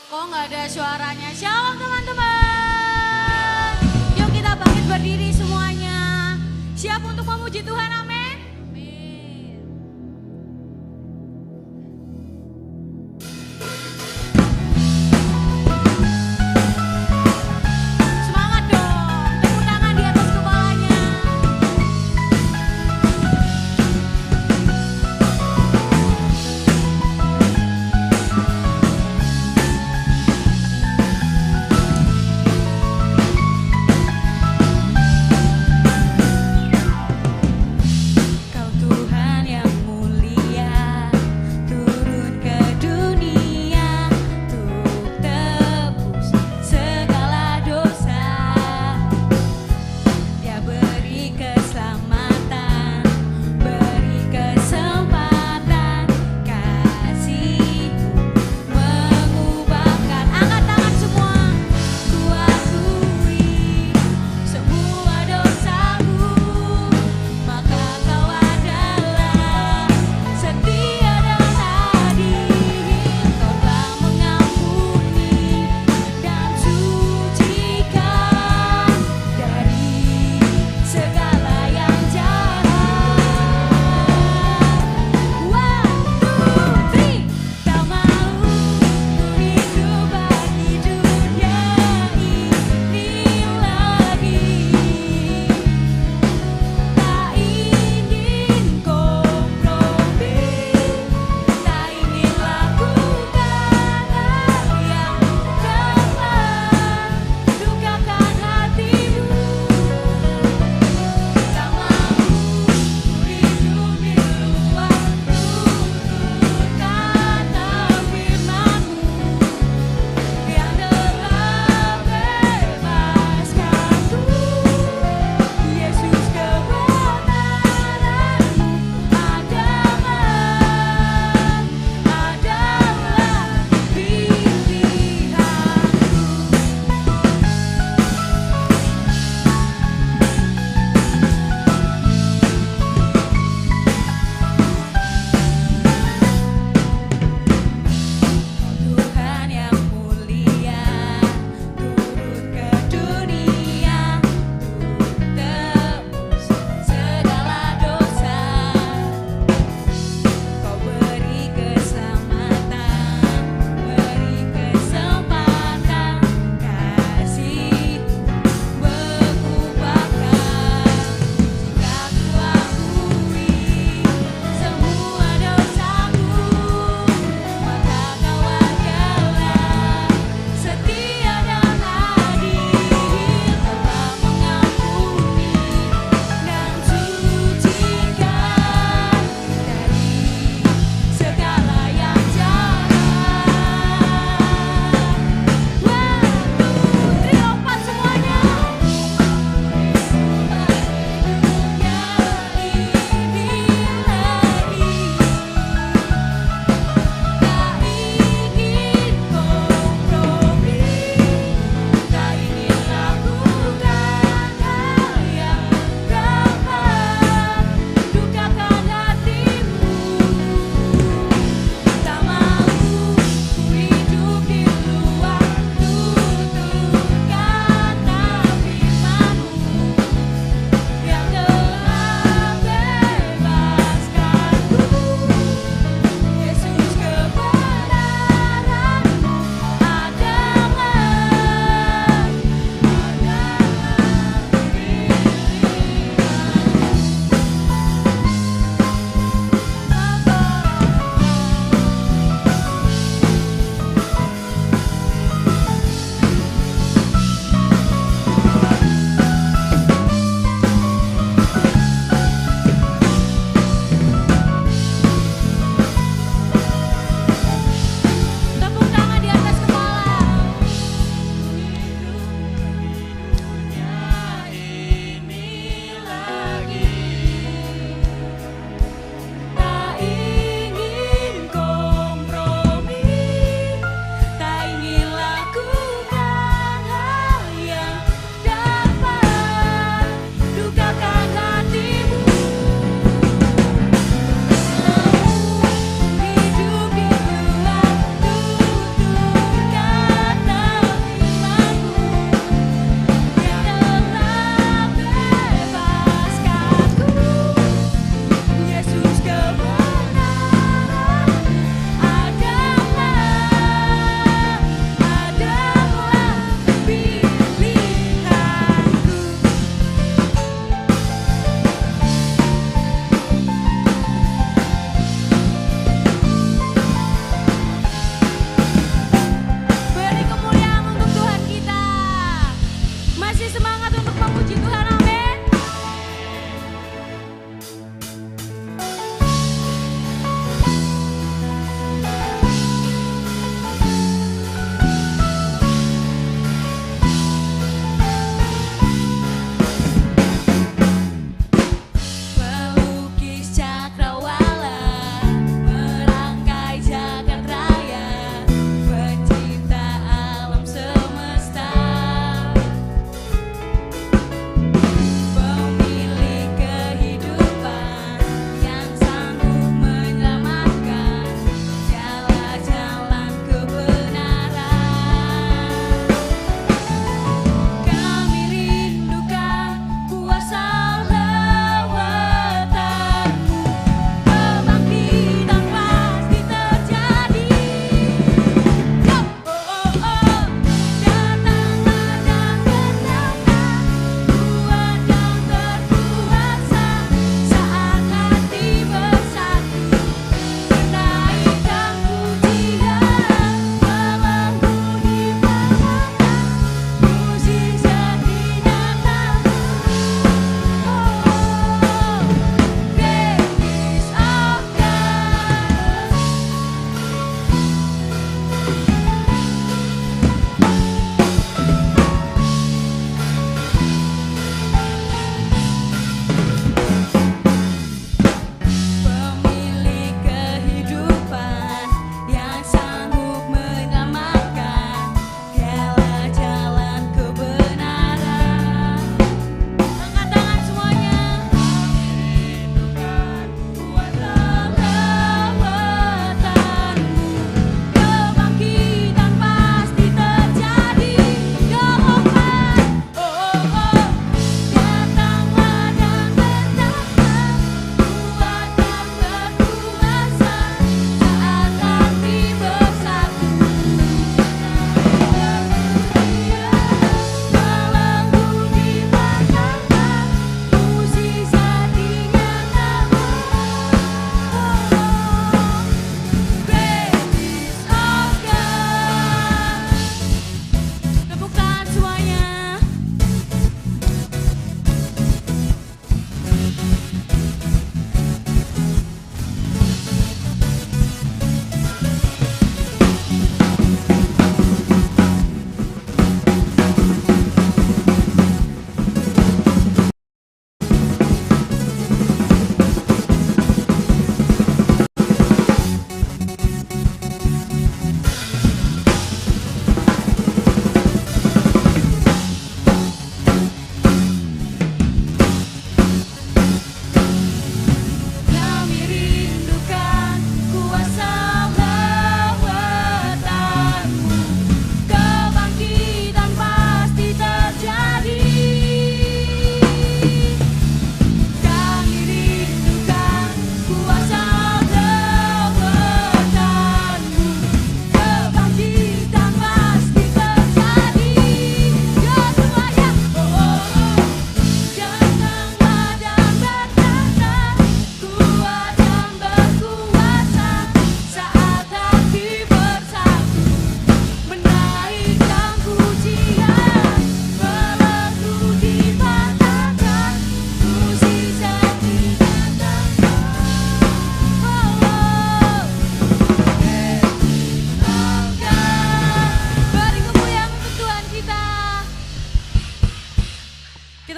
Kok nggak ada suaranya? Shalom teman-teman. Yuk kita bangkit berdiri semuanya. Siap untuk memuji Tuhan, amin. Semangat dong, tepuk tangan di atas kepalanya.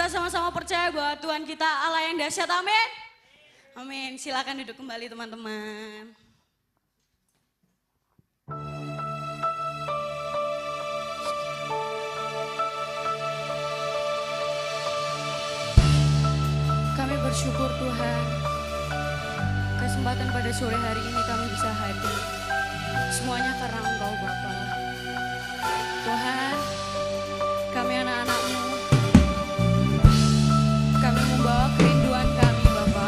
kita sama-sama percaya bahwa Tuhan kita Allah yang dahsyat, amin. Amin, silakan duduk kembali teman-teman. Kami bersyukur Tuhan, kesempatan pada sore hari ini kami bisa hadir. Semuanya karena Engkau Bapa. Tuhan, kami anak-anak-Mu, kami membawa kerinduan kami Bapa.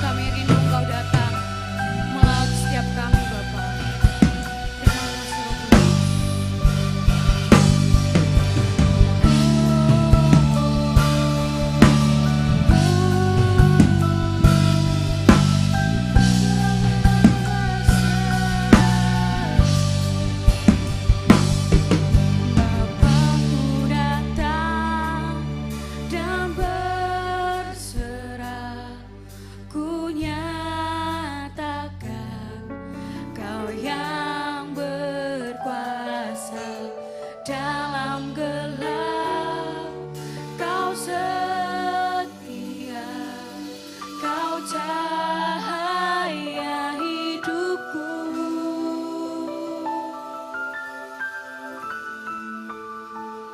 Kami rindu Engkau datang melaut setiap kami Bapa. Terima kasih Roh Kudus. Dalam gelap, Kau setia, Kau cahaya hidupku.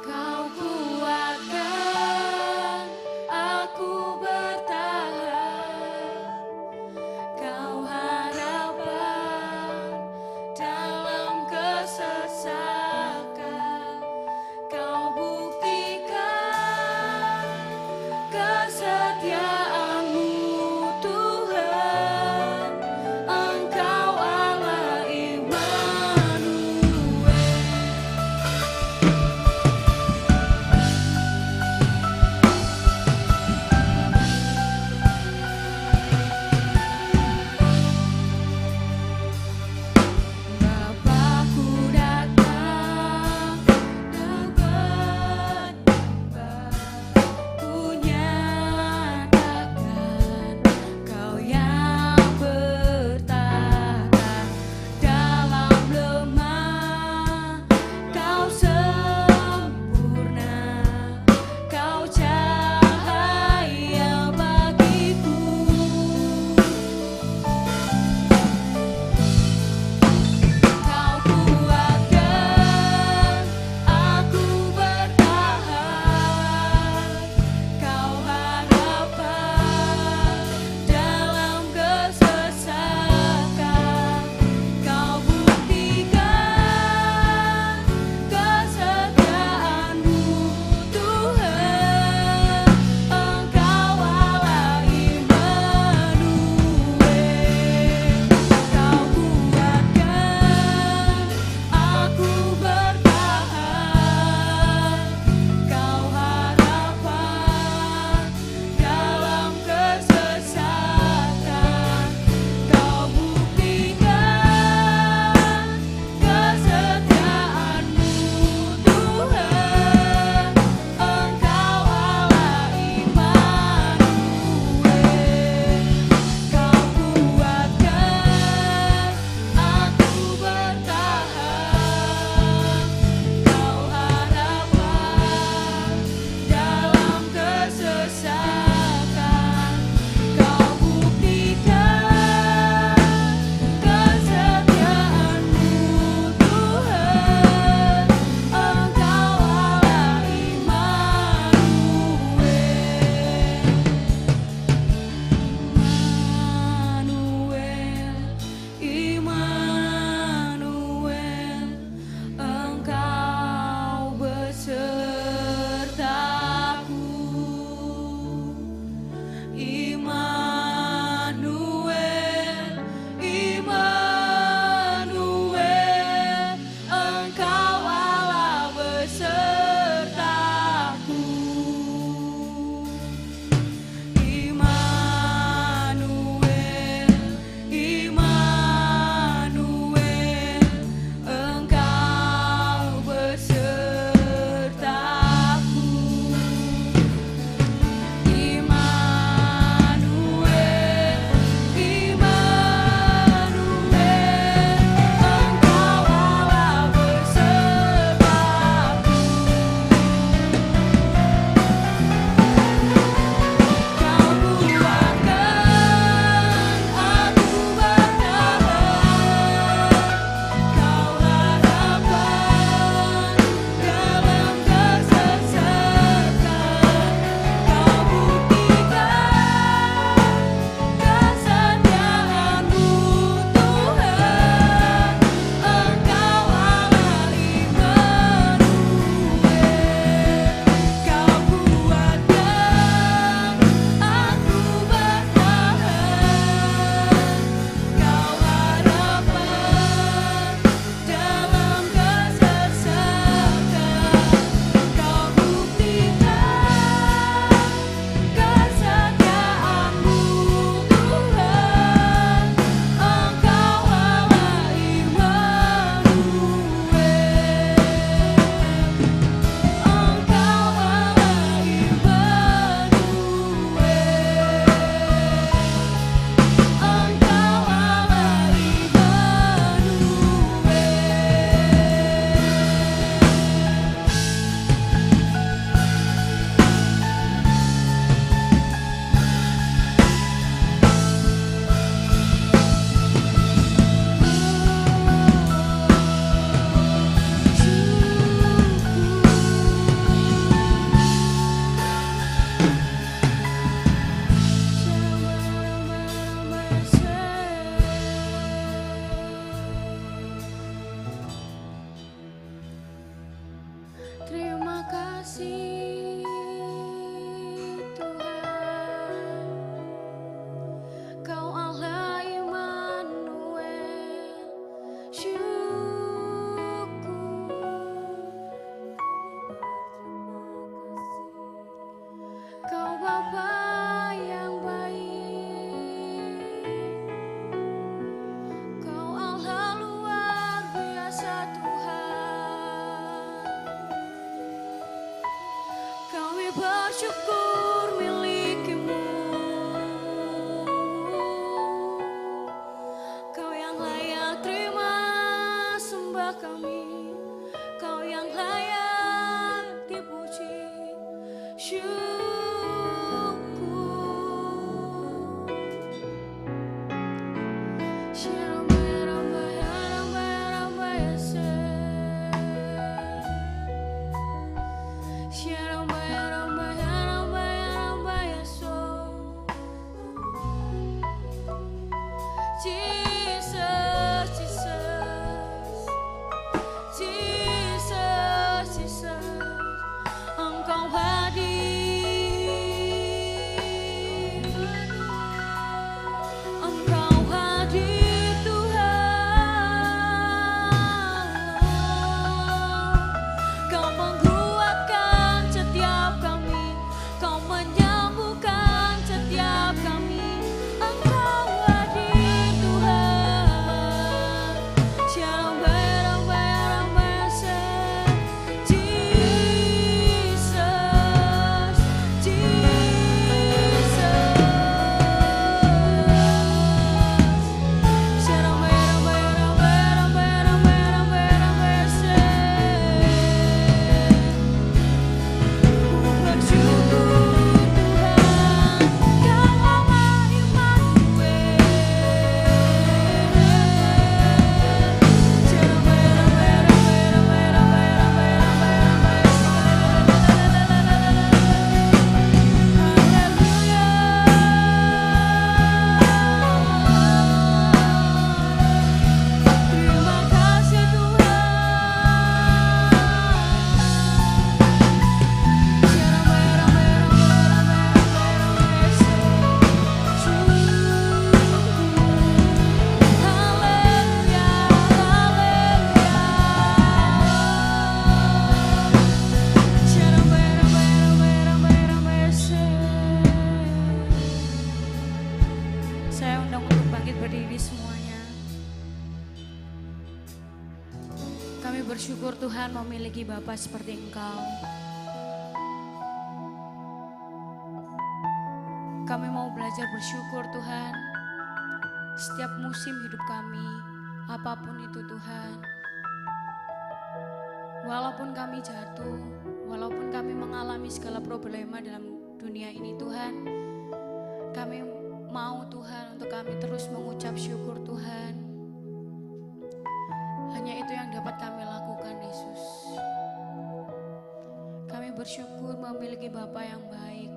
Kau kuatkan aku bertahan, Kau harapan dalam kesesakan. Kau kasih Tuhan, Kau Allah Immanuel, syukur. Kau Bapa yang baik, Kau Allah luar biasa Tuhan. Kami bersyukur milik-Mu, Kau yang layak terima sembah kami, Kau yang layak dipuji, syukur. Jesus, Jesus, Jesus, Jesus, Engkau hadir, Engkau hadir Tuhan. Kau menguatkan setiap kami, Kau menyembuhkan setiap kami. Engkau hadir Tuhan. Shalom barang barang bahasa. Jesus, Jesus. Shalom barang barang barang barang barang barang bahasa. Ku bersyukur Tuhan, Kau Allah Immanuel. Shalom barang barang barang barang barang barang barang bahasa. Terima kasih Saya undang untuk bangkit berdiri semuanya. Kami bersyukur Tuhan memiliki Bapa seperti Engkau. Kami mau belajar bersyukur Tuhan. Setiap musim hidup kami, apapun itu Tuhan. Walaupun kami jatuh, walaupun kami mengalami segala problema dalam dunia ini Tuhan, kami mau Tuhan untuk kami terus mengucap syukur Tuhan. Hanya itu yang dapat kami lakukan Yesus. Kami bersyukur memiliki Bapa yang baik,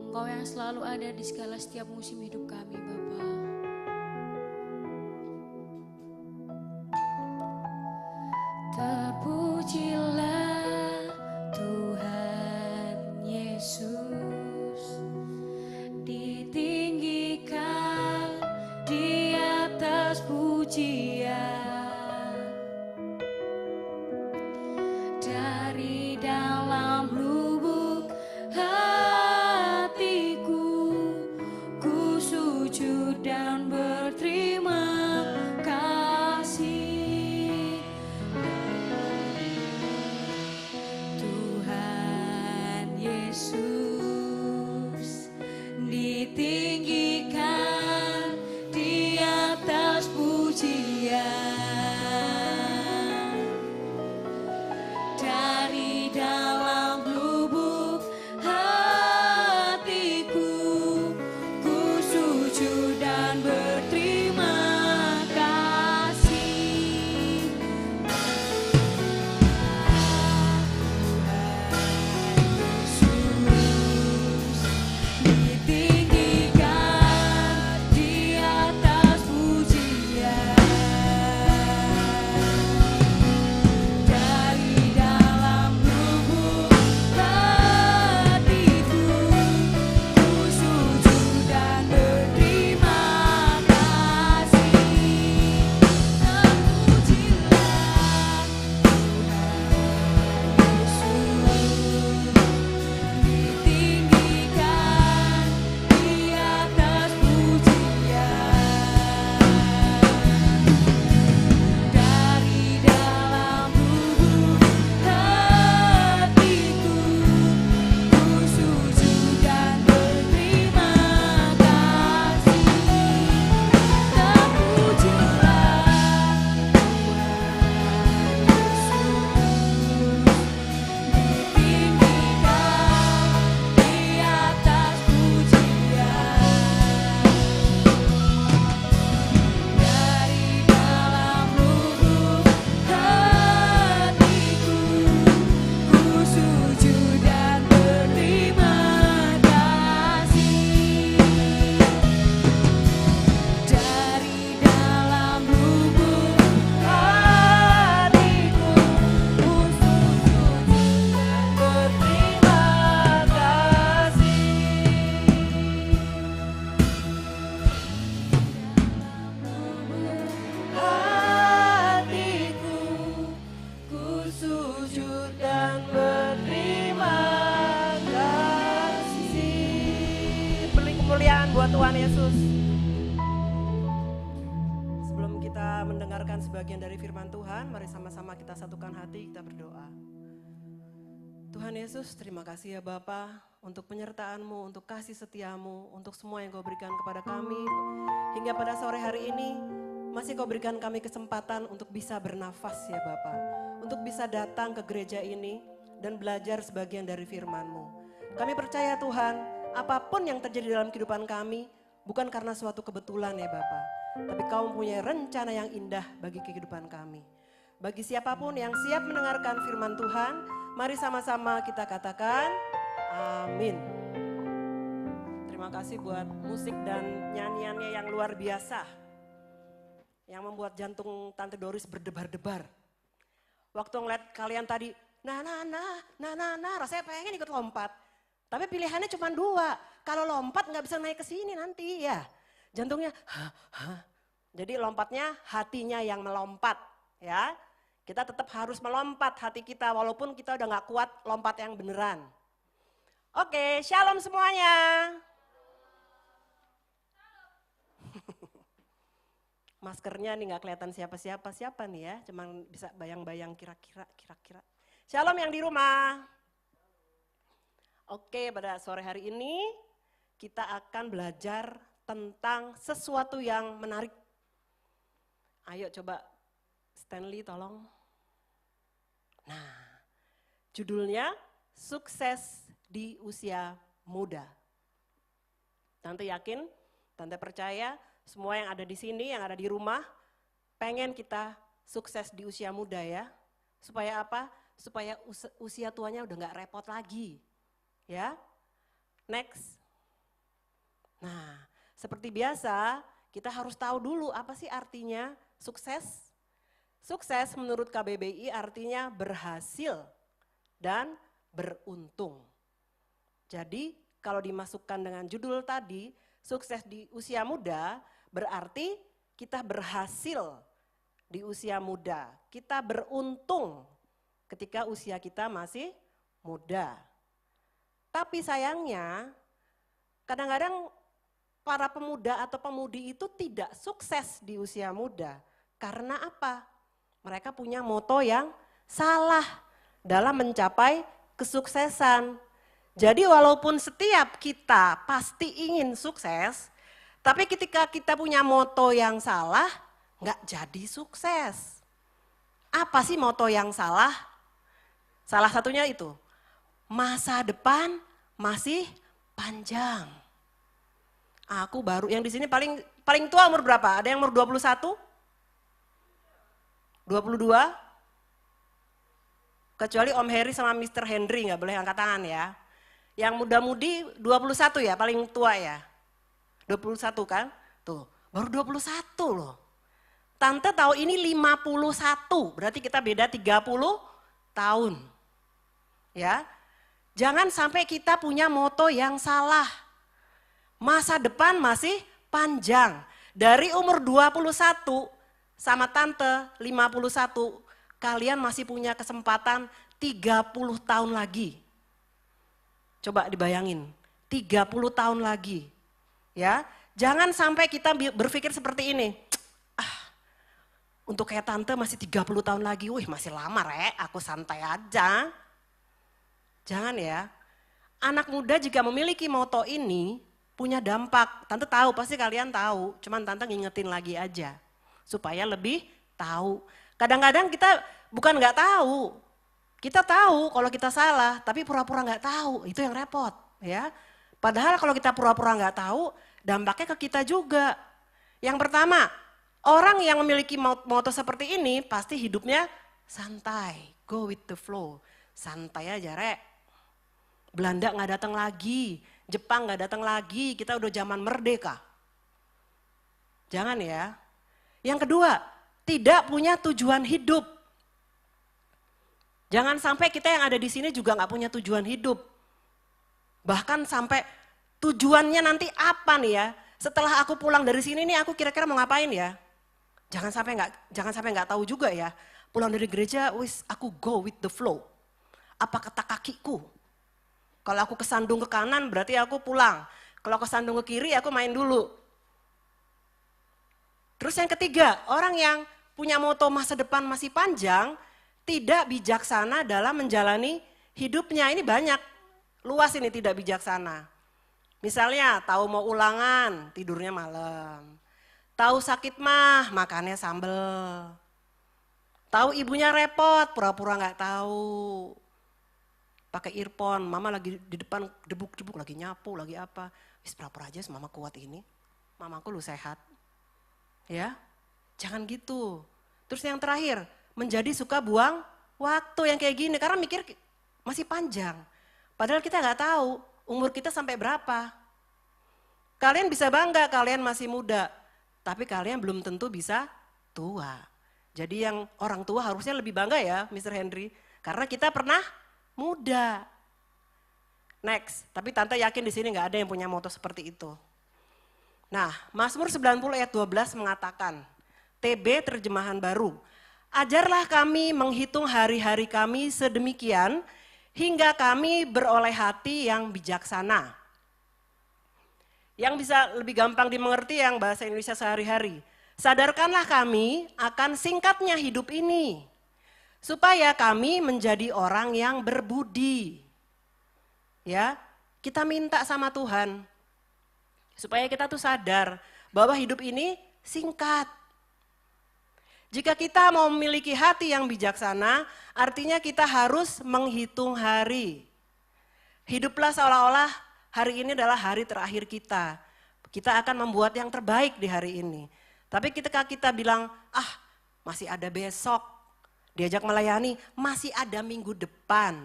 Engkau yang selalu ada di segala setiap musim hidup kami Bapa. Terpujilah Tuhan Yesus, ditinggikan di atas pujian, dari dalam lubuk hatiku ku sujud dan berterima kasih. Tuhan Yesus, ditinggikan di atas pujian, dari dalam lubuk hatiku ku sujud dan berterima kasih. Yesus, ditinggikan di atas pujian, dari dalam lubuk sujud dan berterima kasih. Beri kemuliaan buat Tuhan Yesus. Sebelum kita mendengarkan sebagian dari firman Tuhan, mari sama-sama kita satukan hati, kita berdoa. Tuhan Yesus, terima kasih ya Bapa untuk penyertaan-Mu, untuk kasih setia-Mu, untuk semua yang Kau berikan kepada kami. Hingga pada sore hari ini, masih Kau berikan kami kesempatan untuk bisa bernafas ya Bapa. Untuk bisa datang ke gereja ini dan belajar sebagian dari firman-Mu. Kami percaya Tuhan, apapun yang terjadi dalam kehidupan kami, bukan karena suatu kebetulan ya Bapa. Tapi Kau mempunyai rencana yang indah bagi kehidupan kami. Bagi siapapun yang siap mendengarkan firman Tuhan, mari sama-sama kita katakan, amin. Terima kasih buat musik dan nyanyiannya yang luar biasa. Yang membuat jantung Tante Doris berdebar-debar. Waktu ngeliat kalian tadi, rasanya pengen ikut lompat. Tapi pilihannya cuma 2. Kalau lompat nggak bisa naik ke sini nanti ya. Jantungnya, Jadi lompatnya hatinya yang melompat ya. Kita tetap harus melompat hati kita walaupun kita udah gak kuat lompat yang beneran. Oke, shalom semuanya. Maskernya nih gak kelihatan siapa nih ya. Cuman bisa bayang-bayang kira-kira. Shalom yang di rumah. Oke, pada sore hari ini kita akan belajar tentang sesuatu yang menarik. Ayo coba Stanley tolong. Nah, judulnya Sukses di Usia Muda. Tante yakin, Tante percaya semua yang ada di sini, yang ada di rumah, pengen kita sukses di usia muda ya. Supaya apa? Supaya usia tuanya udah gak repot lagi. Ya, next. Nah, seperti biasa kita harus tahu dulu apa sih artinya sukses. Sukses menurut KBBI artinya berhasil dan beruntung. Jadi kalau dimasukkan dengan judul tadi, sukses di usia muda berarti kita berhasil di usia muda. Kita beruntung ketika usia kita masih muda. Tapi sayangnya kadang-kadang para pemuda atau pemudi itu tidak sukses di usia muda. Karena apa? Mereka punya moto yang salah dalam mencapai kesuksesan. Jadi walaupun setiap kita pasti ingin sukses, tapi ketika kita punya moto yang salah, nggak jadi sukses. Apa sih moto yang salah? Salah satunya itu, masa depan masih panjang. Aku baru, yang di sini paling tua umur berapa? Ada yang umur 21? 22? Kecuali Om Heri sama Mr. Henry nggak boleh angkat tangan ya. Yang muda-mudi 21 ya, paling tua ya. 21 kan? Tuh, baru 21 loh. Tante tahu ini 51, berarti kita beda 30 tahun. Ya. Jangan sampai kita punya moto yang salah. Masa depan masih panjang. Dari umur 21 sama Tante 51, kalian masih punya kesempatan 30 tahun lagi. Coba dibayangin, 30 tahun lagi. Ya, jangan sampai kita berpikir seperti ini. Untuk kayak Tante masih 30 tahun lagi, wih masih lama aku santai aja. Jangan ya. Anak muda jika memiliki moto ini punya dampak. Tante tahu, pasti kalian tahu, cuman Tante ngingetin lagi aja. Supaya lebih tahu. Kadang-kadang kita bukan nggak tahu, kita tahu kalau kita salah, tapi pura-pura nggak tahu, itu yang repot ya. Padahal kalau kita pura-pura nggak tahu, dampaknya ke kita juga. Yang pertama, orang yang memiliki moto seperti ini pasti hidupnya santai, go with the flow, santai aja Belanda nggak datang lagi, Jepang nggak datang lagi, kita udah zaman merdeka. Jangan ya. Yang kedua, tidak punya tujuan hidup. Jangan sampai kita yang ada di sini juga nggak punya tujuan hidup. Bahkan sampai tujuannya nanti apa nih ya? Setelah aku pulang dari sini nih aku kira-kira mau ngapain ya? Jangan sampai nggak tahu juga ya. Pulang dari gereja, wis aku go with the flow. Apa kata kakiku? Kalau aku kesandung ke kanan berarti aku pulang. Kalau kesandung ke kiri aku main dulu. Terus yang ketiga, orang yang punya moto masa depan masih panjang, tidak bijaksana dalam menjalani hidupnya. Ini banyak, luas ini tidak bijaksana. Misalnya tahu mau ulangan, tidurnya malam. Tahu sakit mah, makannya sambel. Tahu ibunya repot, pura-pura nggak tahu. Pakai earphone, mama lagi di depan debuk-debuk, lagi nyapu, lagi apa. Wis pura-pura aja, mama kuat ini. Mamaku lu sehat. Ya, jangan gitu. Terus yang terakhir, menjadi suka buang waktu yang kayak gini. Karena mikir masih panjang. Padahal kita nggak tahu umur kita sampai berapa. Kalian bisa bangga kalian masih muda. Tapi kalian belum tentu bisa tua. Jadi yang orang tua harusnya lebih bangga ya Mr. Henry. Karena kita pernah muda. Next, tapi Tante yakin di sini nggak ada yang punya moto seperti itu. Nah, Mazmur 90 ayat 12 mengatakan, TB terjemahan baru, ajarlah kami menghitung hari-hari kami sedemikian, hingga kami beroleh hati yang bijaksana. Yang bisa lebih gampang dimengerti yang bahasa Indonesia sehari-hari. Sadarkanlah kami akan singkatnya hidup ini, supaya kami menjadi orang yang berbudi. Ya, kita minta sama Tuhan, supaya kita tuh sadar bahwa hidup ini singkat. Jika kita mau memiliki hati yang bijaksana, artinya kita harus menghitung hari. Hiduplah seolah-olah hari ini adalah hari terakhir kita. Kita akan membuat yang terbaik di hari ini. Tapi ketika kita bilang, masih ada besok, diajak melayani, masih ada minggu depan.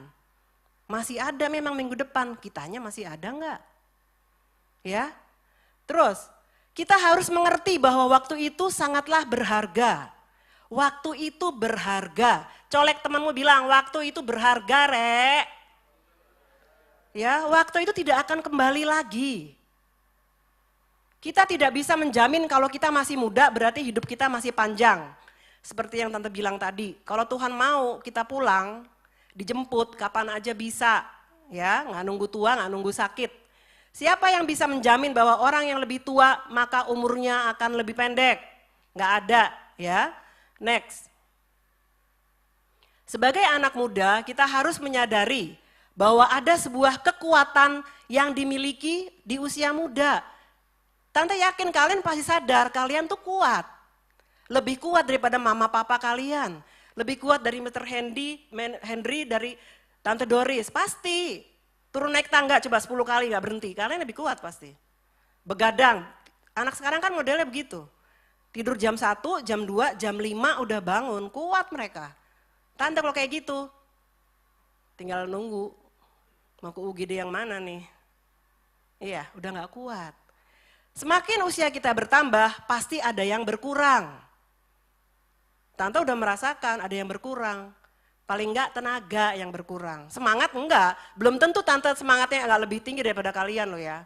Masih ada memang minggu depan, kitanya masih ada enggak? Ya. Terus, kita harus mengerti bahwa waktu itu sangatlah berharga. Waktu itu berharga. Colek temanmu bilang, waktu itu berharga, Rek. Ya, waktu itu tidak akan kembali lagi. Kita tidak bisa menjamin kalau kita masih muda berarti hidup kita masih panjang. Seperti yang Tante bilang tadi, kalau Tuhan mau kita pulang, dijemput kapan aja bisa. Ya, nggak nunggu tua, nggak nunggu sakit. Siapa yang bisa menjamin bahwa orang yang lebih tua maka umurnya akan lebih pendek? Nggak ada, ya. Next. Sebagai anak muda kita harus menyadari bahwa ada sebuah kekuatan yang dimiliki di usia muda. Tante yakin kalian pasti sadar kalian tuh kuat. Lebih kuat daripada mama papa kalian. Lebih kuat dari Mr. Henry, dari Tante Doris, pasti. Turun naik tangga coba 10 kali gak berhenti, kalian lebih kuat pasti. Begadang, anak sekarang kan modelnya begitu. Tidur jam 1, jam 2, jam 5 udah bangun, kuat mereka. Tante kalau kayak gitu, tinggal nunggu, mau ke UGD yang mana nih? Iya, udah gak kuat. Semakin usia kita bertambah, pasti ada yang berkurang. Tante udah merasakan ada yang berkurang. Paling enggak tenaga yang berkurang. Semangat enggak, belum tentu Tante semangatnya enggak lebih tinggi daripada kalian loh ya.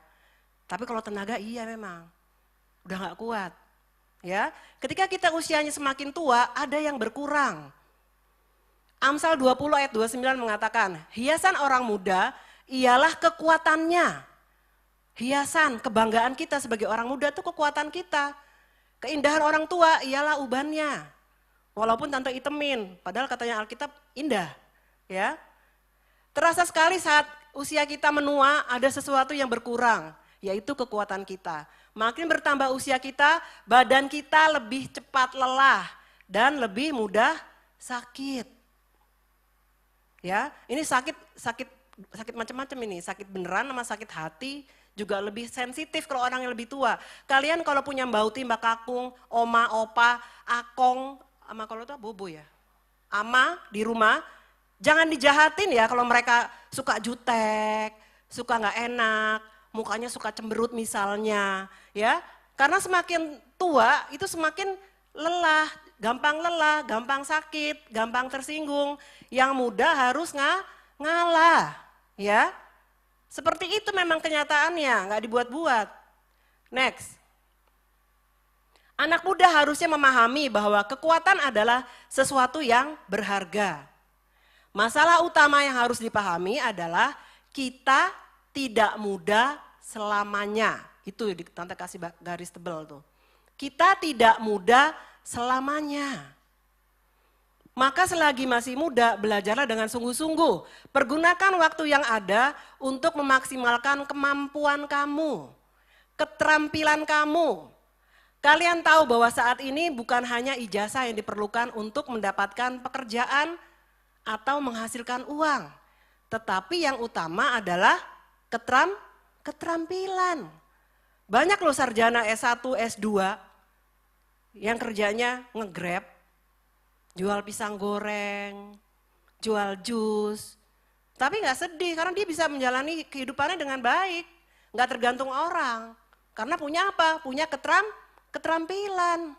Tapi kalau tenaga iya memang, udah enggak kuat. Ya, ketika kita usianya semakin tua, ada yang berkurang. Amsal 20 ayat 29 mengatakan, hiasan orang muda ialah kekuatannya. Hiasan, kebanggaan kita sebagai orang muda itu kekuatan kita. Keindahan orang tua ialah ubannya. Walaupun Tante itemin, padahal katanya Alkitab indah, ya. Terasa sekali saat usia kita menua ada sesuatu yang berkurang, yaitu kekuatan kita. Makin bertambah usia kita, badan kita lebih cepat lelah dan lebih mudah sakit. Ya, ini sakit macam-macam ini, sakit beneran sama sakit hati juga lebih sensitif kalau orang yang lebih tua. Kalian kalau punya mbauti, mbak kakung, oma, opa, akong, ama kalau itu bobo ya, ama di rumah, jangan dijahatin ya kalau mereka suka jutek, suka nggak enak, mukanya suka cemberut misalnya, ya. Karena semakin tua itu semakin lelah, gampang sakit, gampang tersinggung. Yang muda harus ngalah, ya. Seperti itu memang kenyataannya, nggak dibuat-buat. Next. Anak muda harusnya memahami bahwa kekuatan adalah sesuatu yang berharga. Masalah utama yang harus dipahami adalah kita tidak muda selamanya. Itu Tante kasih garis tebal tuh. Kita tidak muda selamanya. Maka selagi masih muda, belajarlah dengan sungguh-sungguh. Pergunakan waktu yang ada untuk memaksimalkan kemampuan kamu, keterampilan kamu. Kalian tahu bahwa saat ini bukan hanya ijazah yang diperlukan untuk mendapatkan pekerjaan atau menghasilkan uang. Tetapi yang utama adalah keterampilan. Banyak loh sarjana S1, S2 yang kerjanya nge-grab, jual pisang goreng, jual jus. Tapi nggak sedih karena dia bisa menjalani kehidupannya dengan baik. Nggak tergantung orang. Karena punya apa? Punya keterampilan.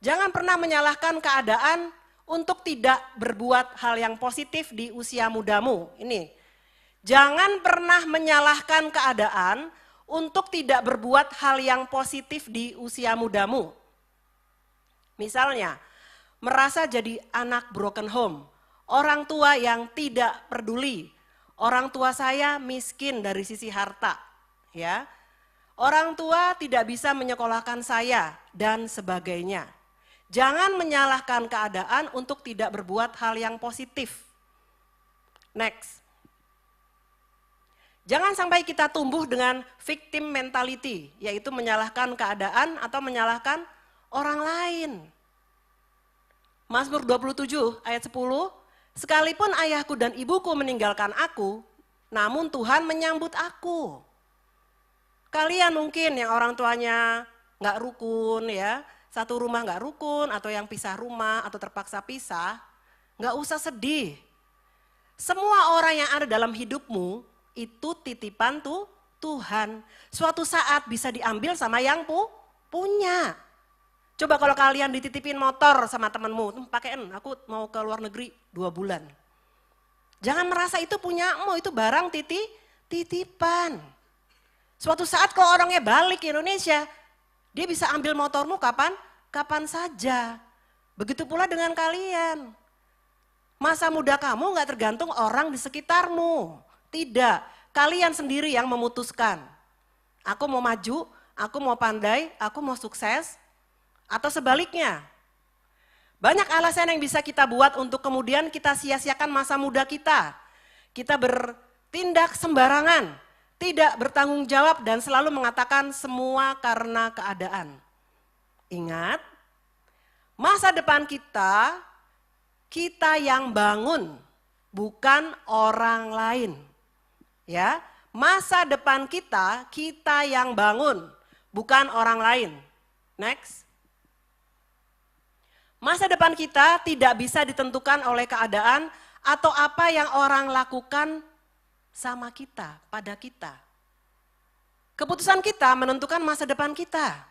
Jangan pernah menyalahkan keadaan untuk tidak berbuat hal yang positif di usia mudamu. Ini, jangan pernah menyalahkan keadaan untuk tidak berbuat hal yang positif di usia mudamu. Misalnya, merasa jadi anak broken home, orang tua yang tidak peduli, orang tua saya miskin dari sisi harta, ya. Orang tua tidak bisa menyekolahkan saya dan sebagainya. Jangan menyalahkan keadaan untuk tidak berbuat hal yang positif. Next. Jangan sampai kita tumbuh dengan victim mentality, yaitu menyalahkan keadaan atau menyalahkan orang lain. Mazmur 27 ayat 10, sekalipun ayahku dan ibuku meninggalkan aku, namun Tuhan menyambut aku. Kalian mungkin yang orang tuanya nggak rukun ya, satu rumah nggak rukun atau yang pisah rumah atau terpaksa pisah, nggak usah sedih. Semua orang yang ada dalam hidupmu itu titipan Tuhan. Suatu saat bisa diambil sama yang punya. Coba kalau kalian dititipin motor sama temenmu, pakaiin, aku mau ke luar negeri 2 bulan. Jangan merasa itu punyamu, itu barang titipan. Suatu saat kalau orangnya balik ke Indonesia, dia bisa ambil motormu kapan saja. Begitu pula dengan kalian. Masa muda kamu gak tergantung orang di sekitarmu. Tidak, kalian sendiri yang memutuskan. Aku mau maju, aku mau pandai, aku mau sukses. Atau sebaliknya, banyak alasan yang bisa kita buat untuk kemudian kita sia-siakan masa muda kita. Kita bertindak sembarangan, tidak bertanggung jawab dan selalu mengatakan semua karena keadaan. Ingat, masa depan kita yang bangun, bukan orang lain. Ya, masa depan kita yang bangun, bukan orang lain. Next. Masa depan kita tidak bisa ditentukan oleh keadaan atau apa yang orang lakukan sama kita, pada kita. Keputusan kita menentukan masa depan kita.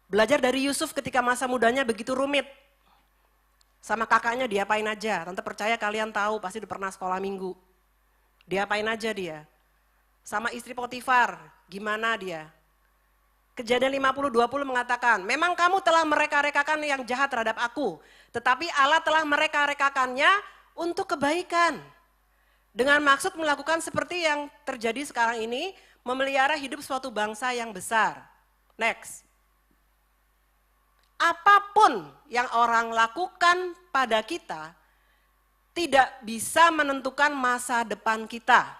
Belajar dari Yusuf ketika masa mudanya begitu rumit. Sama kakaknya diapain aja, tante percaya kalian tahu pasti udah pernah sekolah minggu. Diapain aja dia. Sama istri Potifar, gimana dia. Kejadian 50-20 mengatakan, memang kamu telah mereka-rekakan yang jahat terhadap aku, tetapi Allah telah mereka-rekakannya untuk kebaikan. Dengan maksud melakukan seperti yang terjadi sekarang ini, memelihara hidup suatu bangsa yang besar. Next. Apapun yang orang lakukan pada kita, tidak bisa menentukan masa depan kita.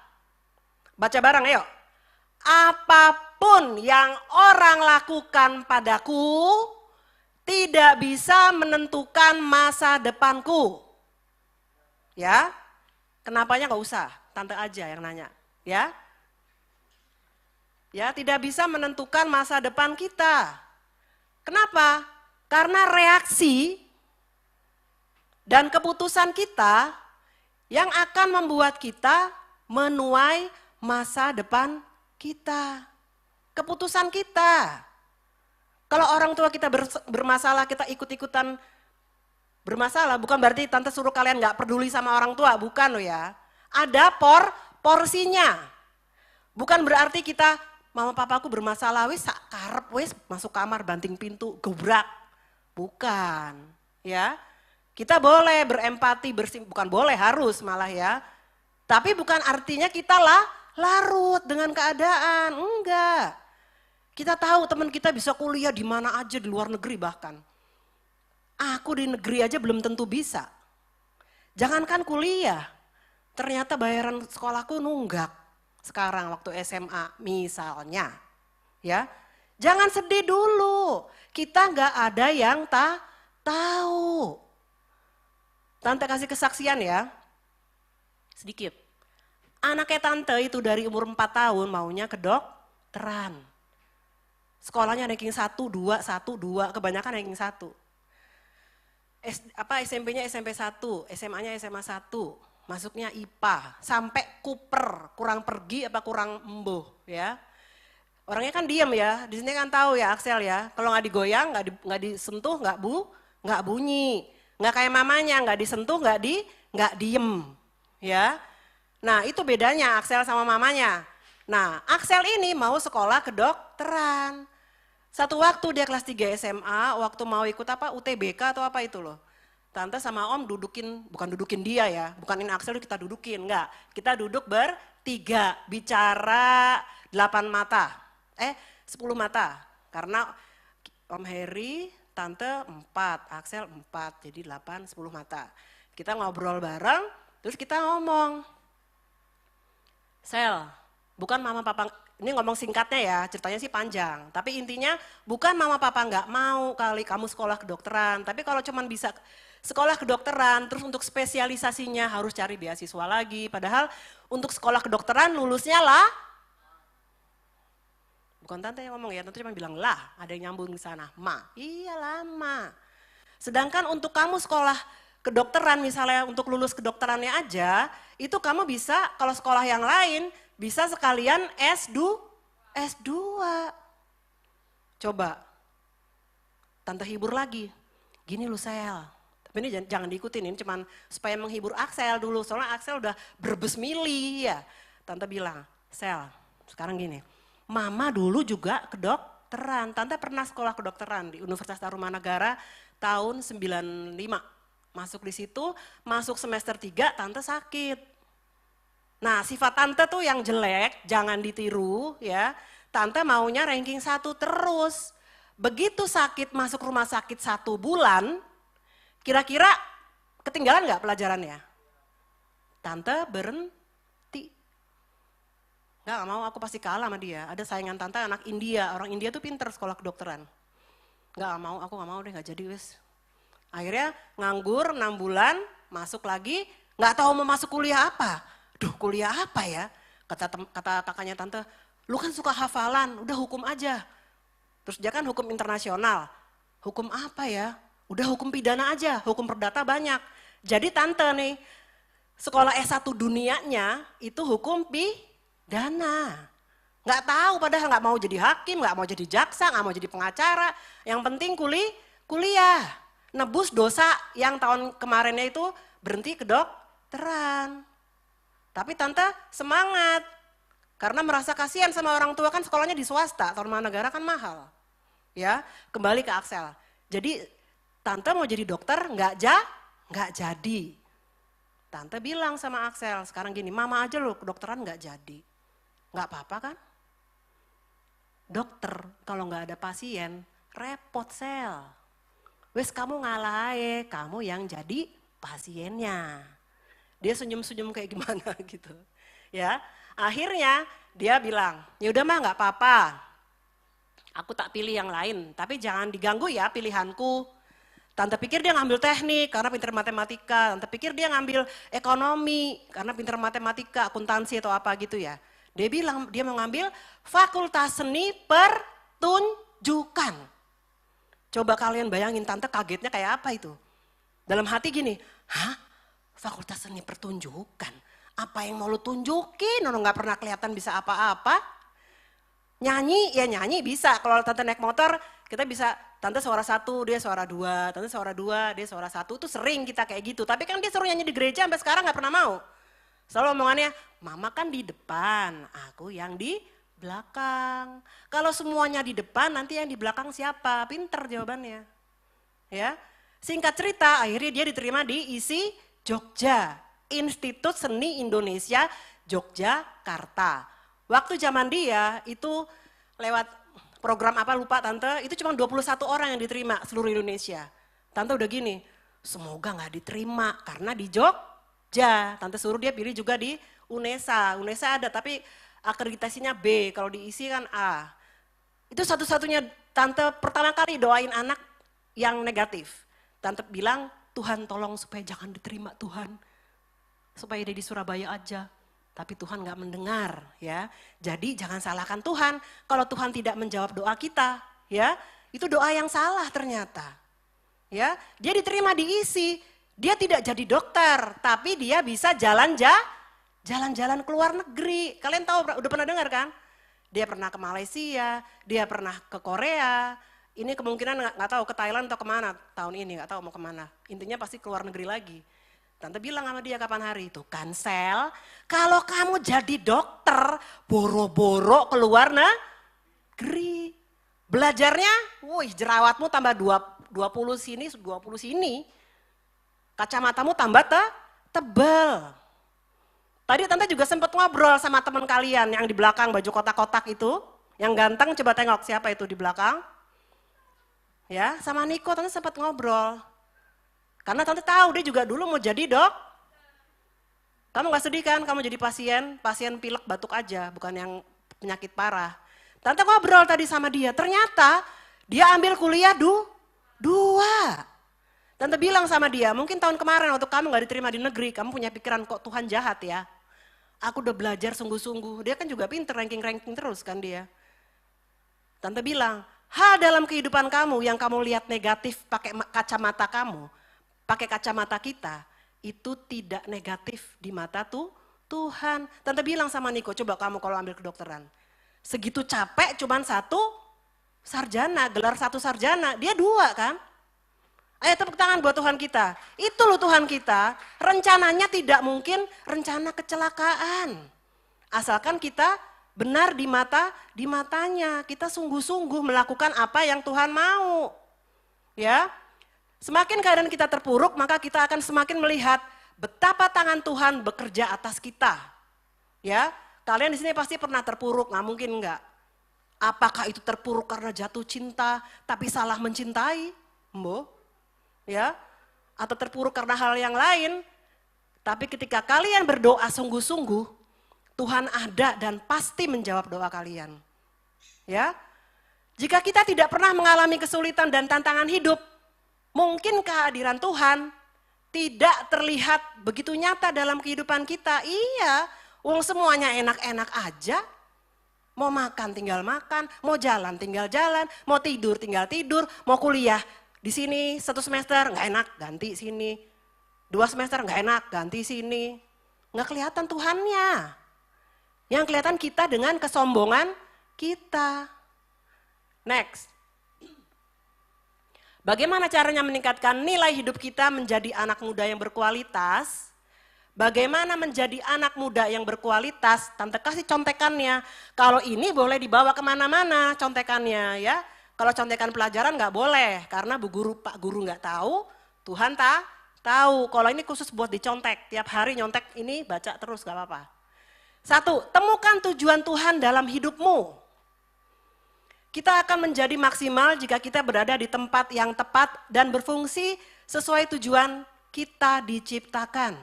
Baca bareng ayo. Apapun yang orang lakukan padaku tidak bisa menentukan masa depanku. Ya, kenapanya nggak usah, tante aja yang nanya. Ya, tidak bisa menentukan masa depan kita. Kenapa? Karena reaksi dan keputusan kita yang akan membuat kita menuai masa depan kita, keputusan kita. Kalau orang tua kita bermasalah, kita ikut-ikutan bermasalah, bukan berarti tante suruh kalian gak peduli sama orang tua, bukan loh ya. Ada porsinya. Bukan berarti kita mama papaku bermasalah, wis sak karep, wis masuk kamar banting pintu, gebrak. Bukan, ya. Kita boleh berempati, bukan boleh, harus malah ya. Tapi bukan artinya kita larut dengan keadaan, enggak. Kita tahu teman kita bisa kuliah di mana aja, di luar negeri bahkan. Aku di negeri aja belum tentu bisa. Jangankan kuliah, ternyata bayaran sekolahku nunggak. Sekarang waktu SMA misalnya, ya, jangan sedih dulu. Kita nggak ada yang tahu. Tante kasih kesaksian ya, sedikit. Anaknya tante itu dari umur 4 tahun maunya kedokteran. Sekolahnya ranking 1, 2, 1, 2, kebanyakan ranking 1. SMP-nya SMP 1, SMA-nya SMA 1. Masuknya IPA, sampai Cooper, kurang pergi apa kurang embuh ya. Orangnya kan diem ya, di sini kan tahu ya Axel ya, kalau nggak digoyang, nggak disentuh, nggak bunyi. Nggak kayak mamanya, nggak disentuh, nggak diem ya. Nah itu bedanya Axel sama mamanya. Nah Axel ini mau sekolah kedokteran. Satu waktu dia kelas 3 SMA, waktu mau ikut UTBK atau apa itu loh. Tante sama om bukan dudukin dia ya, bukan ini Axel kita dudukin, enggak. Kita duduk bertiga, bicara 8 mata, 10 mata. Karena Om Heri, Tante 4, Axel 4, jadi 8, 10 mata. Kita ngobrol bareng, terus kita ngomong. Sel, bukan mama papa, ini ngomong singkatnya ya, ceritanya sih panjang. Tapi intinya bukan mama papa nggak mau kali kamu sekolah kedokteran, tapi kalau cuman bisa sekolah kedokteran, terus untuk spesialisasinya harus cari beasiswa lagi. Padahal untuk sekolah kedokteran lulusnya bukan tante yang ngomong ya, tante cuma bilang lah, ada yang nyambung di sana. Iya lama. Sedangkan untuk kamu sekolah kedokteran misalnya untuk lulus kedokterannya aja, itu kamu bisa kalau sekolah yang lain bisa sekalian S2. Coba, tante hibur lagi, gini lu Sel. Tapi ini jangan diikutin, ini cuman supaya menghibur Axel dulu, soalnya Axel udah berbes mili ya. Tante bilang, Sel, sekarang gini, mama dulu juga kedokteran, tante pernah sekolah kedokteran di Universitas Tarumanagara tahun 95. Masuk di situ, masuk semester 3, tante sakit. Nah sifat tante tuh yang jelek, jangan ditiru ya. Tante maunya ranking 1 terus. Begitu sakit masuk rumah sakit 1 bulan, kira-kira ketinggalan nggak pelajarannya? Tante berhenti. Nggak mau, aku pasti kalah sama dia. Ada saingan tante anak India, orang India tuh pinter sekolah kedokteran. Nggak mau, aku nggak mau deh, nggak jadi wes. Akhirnya nganggur 6 bulan, masuk lagi, nggak tahu mau masuk kuliah apa. Duh kuliah apa ya? Kata kakaknya tante, lu kan suka hafalan, udah hukum aja. Terus dia kan hukum internasional. Hukum apa ya? Udah hukum pidana aja, hukum perdata banyak. Jadi tante nih, sekolah S1 dunianya itu hukum pidana. Nggak tahu padahal nggak mau jadi hakim, nggak mau jadi jaksa, nggak mau jadi pengacara. Yang penting kuliah. Nebus dosa yang tahun kemarinnya itu berhenti kedokteran. Tapi tante semangat, karena merasa kasihan sama orang tua kan sekolahnya di swasta, Tarumanagara kan mahal. Ya, kembali ke Axel. Jadi tante mau jadi dokter nggak jadi. Tante bilang sama Axel, sekarang gini, mama aja loh kedokteran nggak jadi. Nggak apa-apa kan? Dokter kalau nggak ada pasien, repot Sel. Wes kamu ngalah aja, kamu yang jadi pasiennya. Dia senyum-senyum kayak gimana gitu. Ya, akhirnya dia bilang, ya udah mah nggak apa-apa. Aku tak pilih yang lain, tapi jangan diganggu ya pilihanku. Tante pikir dia ngambil teknik karena pintar matematika. Tante pikir dia ngambil ekonomi karena pintar matematika, akuntansi atau apa gitu ya. Dia bilang dia mau ngambil fakultas seni pertunjukan. Coba kalian bayangin tante kagetnya kayak apa itu. Dalam hati gini, hah? Fakultas seni pertunjukan, apa yang mau lu tunjukin? Orang nggak pernah kelihatan bisa apa-apa. Nyanyi, ya nyanyi bisa. Kalau tante naik motor, kita bisa tante suara 1, dia suara 2, tante suara 2, dia suara 1. Itu sering kita kayak gitu. Tapi kan dia suruh nyanyi di gereja sampai sekarang nggak pernah mau. Selalu omongannya, mama kan di depan, aku yang di Belakang. Kalau semuanya di depan, nanti yang di belakang siapa? Pinter jawabannya. Ya. Singkat cerita, akhirnya dia diterima di ISI Jogja, Institut Seni Indonesia Yogyakarta. Waktu zaman dia itu lewat program apa lupa tante, itu cuma 21 orang yang diterima seluruh Indonesia. Tante udah gini, semoga nggak diterima karena di Jogja. Tante suruh dia pilih juga di UNESA. UNESA ada tapi akreditasinya B, kalau diisi kan A. Itu satu-satunya tante pertama kali doain anak yang negatif. Tante bilang, Tuhan tolong supaya jangan diterima Tuhan. Supaya dia di Surabaya aja. Tapi Tuhan gak mendengar ya. Jadi jangan salahkan Tuhan. Kalau Tuhan tidak menjawab doa kita ya. Itu doa yang salah ternyata. Ya, dia diterima di ISI. Dia tidak jadi dokter. Tapi dia bisa jalan-jalan ke luar negeri. Kalian tahu, udah pernah dengar kan? Dia pernah ke Malaysia, dia pernah ke Korea. Ini kemungkinan nggak tahu ke Thailand atau kemana tahun ini, nggak tahu mau kemana. Intinya pasti ke luar negeri lagi. Tante bilang sama dia kapan hari itu, Kansel, kalau kamu jadi dokter, boro-boro ke luar negeri. Belajarnya, wih jerawatmu tambah 20 sini, 20 sini. Kacamatamu tambah tebal. Tadi tante juga sempat ngobrol sama teman kalian yang di belakang baju kotak-kotak itu. Yang ganteng, coba tengok siapa itu di belakang. Ya, sama Niko tante sempat ngobrol. Karena tante tahu dia juga dulu mau jadi dok. Kamu gak sedih kan kamu jadi pasien pilek batuk aja, bukan yang penyakit parah. Tante ngobrol tadi sama dia, ternyata dia ambil kuliah dua. Tante bilang sama dia, mungkin tahun kemarin waktu kamu gak diterima di negeri, kamu punya pikiran kok Tuhan jahat ya. Aku udah belajar sungguh-sungguh, dia kan juga pinter ranking-ranking terus kan dia. Tante bilang, hal dalam kehidupan kamu yang kamu lihat negatif pakai kacamata kamu, pakai kacamata kita, itu tidak negatif di mata Tuhan. Tante bilang sama Niko, coba kamu kalau ambil kedokteran, segitu capek cuman satu sarjana, gelar satu sarjana, dia dua kan? Ayo tepuk tangan buat Tuhan kita. Itu loh Tuhan kita, rencananya tidak mungkin rencana kecelakaan. Asalkan kita benar di matanya, kita sungguh-sungguh melakukan apa yang Tuhan mau. Ya. Semakin keadaan kita terpuruk, maka kita akan semakin melihat betapa tangan Tuhan bekerja atas kita. Ya. Kalian di sini pasti pernah terpuruk, nggak mungkin enggak. Apakah itu terpuruk karena jatuh cinta tapi salah mencintai? Mbok? Ya, atau terpuruk karena hal yang lain, tapi ketika kalian berdoa sungguh-sungguh, Tuhan ada dan pasti menjawab doa kalian. Ya, jika kita tidak pernah mengalami kesulitan dan tantangan hidup, mungkin kehadiran Tuhan tidak terlihat begitu nyata dalam kehidupan kita. Iya, wong semuanya enak-enak aja. Mau makan tinggal makan, mau jalan tinggal jalan, mau tidur tinggal tidur, mau kuliah. Di sini 1 semester nggak enak, ganti sini. 2 semester nggak enak, ganti sini. Nggak kelihatan Tuhannya. Yang kelihatan kita dengan kesombongan kita. Next. Bagaimana caranya meningkatkan nilai hidup kita menjadi anak muda yang berkualitas? Bagaimana menjadi anak muda yang berkualitas? Tante kasih contekannya. Kalau ini boleh dibawa kemana-mana contekannya ya. Kalau contekan pelajaran nggak boleh, karena Pak Guru nggak tahu, Tuhan tahu. Kalau ini khusus buat dicontek, tiap hari nyontek ini baca terus nggak apa-apa. 1, temukan tujuan Tuhan dalam hidupmu. Kita akan menjadi maksimal jika kita berada di tempat yang tepat dan berfungsi sesuai tujuan kita diciptakan.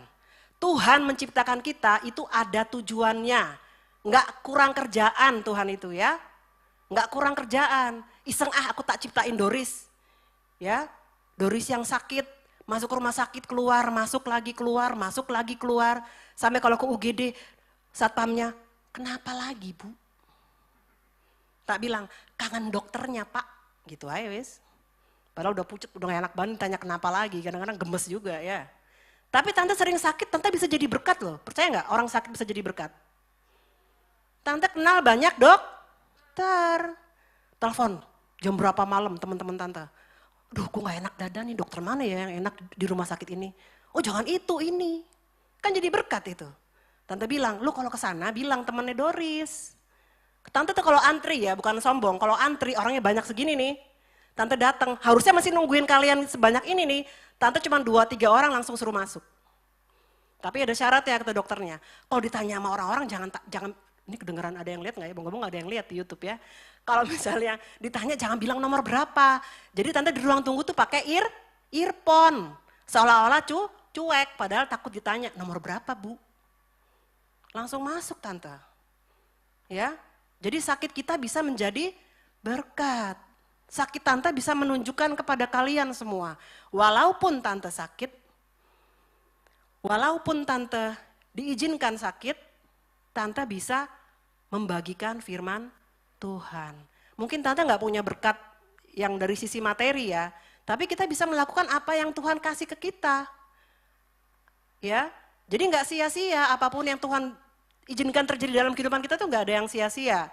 Tuhan menciptakan kita itu ada tujuannya, nggak kurang kerjaan Tuhan itu ya. Nggak kurang kerjaan, iseng aku tak ciptain Doris. Ya, Doris yang sakit, masuk ke rumah sakit keluar, masuk lagi keluar, masuk lagi keluar. Sampai kalau ke UGD, satpamnya, kenapa lagi Bu? Tak bilang, kangen dokternya Pak, gitu aja wis. Padahal udah pucet, udah gak enak banget tanya kenapa lagi, kadang-kadang gemes juga ya. Tapi tante sering sakit, tante bisa jadi berkat loh. Percaya nggak orang sakit bisa jadi berkat? Tante kenal banyak telepon jam berapa malam teman-teman tante. Duh, gue gak enak dada nih, dokter mana ya yang enak di rumah sakit ini? Oh jangan itu, ini. Kan jadi berkat itu. Tante bilang, lu kalau kesana bilang temannya Doris. Tante tuh kalau antri ya, bukan sombong, kalau antri orangnya banyak segini nih, tante datang, harusnya masih nungguin kalian sebanyak ini nih, tante cuma 2-3 orang langsung suruh masuk. Tapi ada syaratnya kata dokternya, kalau ditanya sama orang-orang jangan, ini kedengeran ada yang lihat nggak ya, ngomong ada yang lihat di YouTube ya. Kalau misalnya ditanya jangan bilang nomor berapa, jadi tante di ruang tunggu tuh pakai earphone, seolah-olah cuek, padahal takut ditanya nomor berapa bu. Langsung masuk tante, ya. Jadi sakit kita bisa menjadi berkat. Sakit tante bisa menunjukkan kepada kalian semua. Walaupun tante sakit, walaupun tante diizinkan sakit, tante bisa membagikan firman Tuhan. Mungkin tante nggak punya berkat yang dari sisi materi ya, tapi kita bisa melakukan apa yang Tuhan kasih ke kita. Ya, jadi nggak sia-sia apapun yang Tuhan izinkan terjadi dalam kehidupan kita tuh nggak ada yang sia-sia.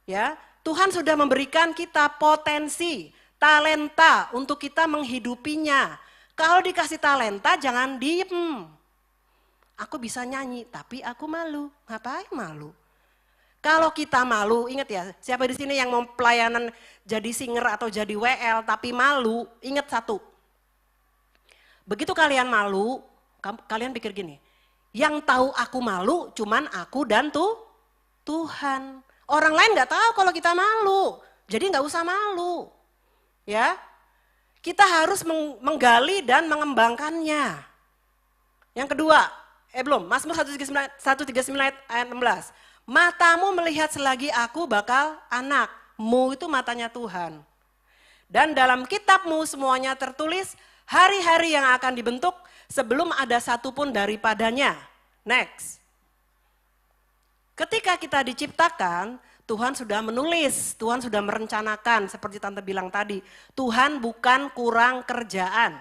Ya, Tuhan sudah memberikan kita potensi, talenta untuk kita menghidupinya. Kalau dikasih talenta jangan diem. Aku bisa nyanyi tapi aku malu. Ngapain malu? Kalau kita malu, ingat ya, siapa di sini yang mau pelayanan jadi singer atau jadi WL tapi malu, ingat satu. Begitu kalian malu, kalian pikir gini, yang tahu aku malu cuman aku dan Tuhan. Orang lain nggak tahu kalau kita malu, jadi nggak usah malu. Ya, kita harus menggali dan mengembangkannya. Yang kedua, Mazmur 139 ayat 16. Matamu melihat selagi aku bakal anak, mu itu matanya Tuhan. Dan dalam kitabmu semuanya tertulis hari-hari yang akan dibentuk sebelum ada satupun daripadanya. Next. Ketika kita diciptakan, Tuhan sudah menulis, Tuhan sudah merencanakan seperti Tante bilang tadi. Tuhan bukan kurang kerjaan.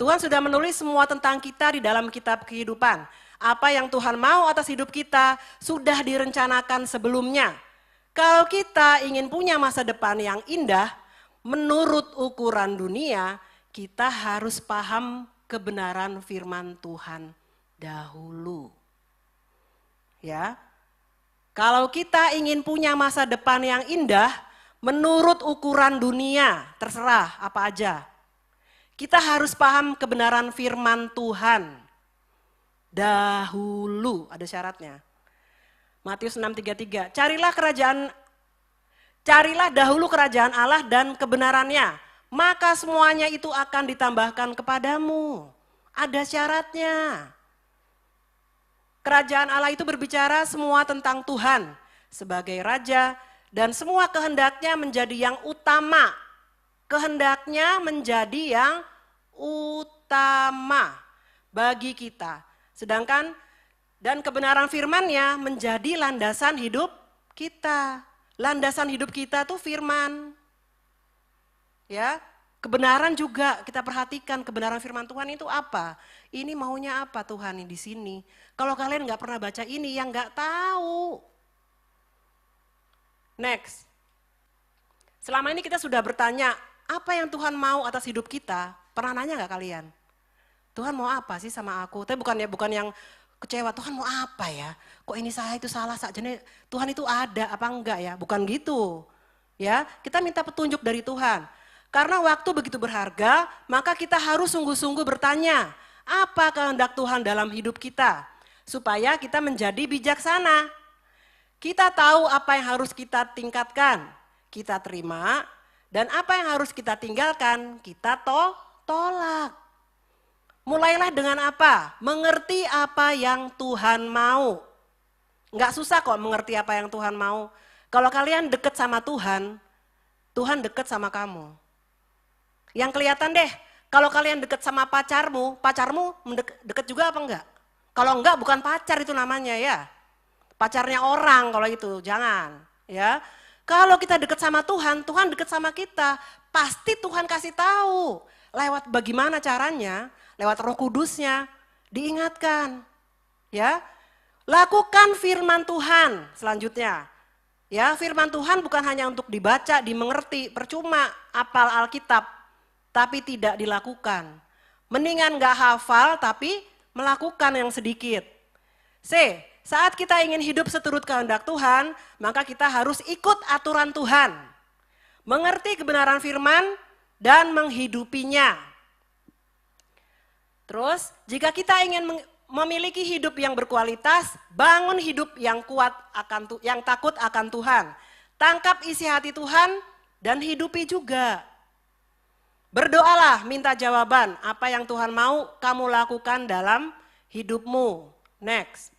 Tuhan sudah menulis semua tentang kita di dalam kitab kehidupan. Apa yang Tuhan mau atas hidup kita sudah direncanakan sebelumnya. Kalau kita ingin punya masa depan yang indah, menurut ukuran dunia, kita harus paham kebenaran firman Tuhan dahulu. Ya. Kalau kita ingin punya masa depan yang indah, menurut ukuran dunia, terserah apa aja. Kita harus paham kebenaran firman Tuhan dahulu, ada syaratnya. Matius 6:33, carilah dahulu kerajaan Allah dan kebenarannya, maka semuanya itu akan ditambahkan kepadamu. Ada syaratnya. Kerajaan Allah itu berbicara semua tentang Tuhan sebagai Raja dan semua kehendaknya menjadi yang utama. Kehendaknya menjadi yang utama bagi kita. Sedangkan dan kebenaran firman-Nya menjadi landasan hidup kita. Landasan hidup kita tuh firman. Ya, kebenaran juga kita perhatikan kebenaran firman Tuhan itu apa. Ini maunya apa Tuhan di sini. Kalau kalian nggak pernah baca ini, yang nggak tahu. Next. Selama ini kita sudah bertanya, apa yang Tuhan mau atas hidup kita? Pernah nanya nggak kalian? Tuhan mau apa sih sama aku? Tapi bukan yang kecewa, Tuhan mau apa ya? Kok ini saya itu salah saja? Tuhan itu ada apa enggak ya? Bukan gitu. Ya, kita minta petunjuk dari Tuhan. Karena waktu begitu berharga, maka kita harus sungguh-sungguh bertanya, apa kehendak Tuhan dalam hidup kita? Supaya kita menjadi bijaksana. Kita tahu apa yang harus kita tingkatkan, kita terima, dan apa yang harus kita tinggalkan, kita tolak. Mulailah dengan apa? Mengerti apa yang Tuhan mau. Enggak susah kok mengerti apa yang Tuhan mau. Kalau kalian deket sama Tuhan, Tuhan deket sama kamu. Yang kelihatan deh, kalau kalian deket sama pacarmu deket juga apa enggak? Kalau enggak bukan pacar itu namanya ya. Pacarnya orang kalau itu, jangan ya. Kalau kita deket sama Tuhan, Tuhan deket sama kita. Pasti Tuhan kasih tahu. Lewat bagaimana caranya, lewat Roh Kudusnya, diingatkan. Ya, lakukan firman Tuhan selanjutnya. Ya, firman Tuhan bukan hanya untuk dibaca, dimengerti, percuma hafal Alkitab, tapi tidak dilakukan. Mendingan gak hafal tapi melakukan yang sedikit. Saat kita ingin hidup seturut kehendak Tuhan, maka kita harus ikut aturan Tuhan. Mengerti kebenaran firman dan menghidupinya. Terus, jika kita ingin memiliki hidup yang berkualitas, bangun hidup yang kuat yang takut akan Tuhan. Tangkap isi hati Tuhan dan hidupi juga. Berdoalah, minta jawaban apa yang Tuhan mau kamu lakukan dalam hidupmu. Next.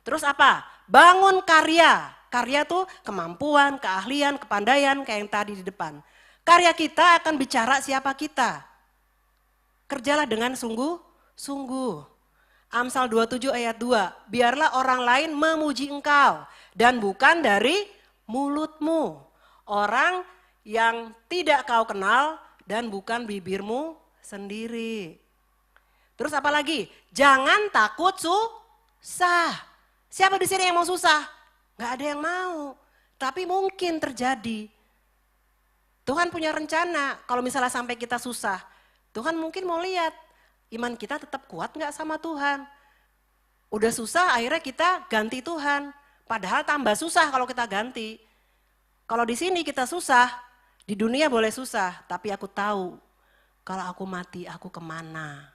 Terus apa? Bangun karya. Karya tuh kemampuan, keahlian, kepandaian kayak yang tadi di depan. Karya kita akan bicara siapa kita. Kerjalah dengan sungguh-sungguh. Amsal 27 ayat 2. Biarlah orang lain memuji engkau dan bukan dari mulutmu. Orang yang tidak kau kenal dan bukan bibirmu sendiri. Terus apa lagi? Jangan takut susah. Siapa di sini yang mau susah? Gak ada yang mau. Tapi mungkin terjadi. Tuhan punya rencana kalau misalnya sampai kita susah. Tuhan mungkin mau lihat iman kita tetap kuat gak sama Tuhan. Udah susah akhirnya kita ganti Tuhan. Padahal tambah susah kalau kita ganti. Kalau di sini kita susah, di dunia boleh susah. Tapi aku tahu kalau aku mati aku kemana.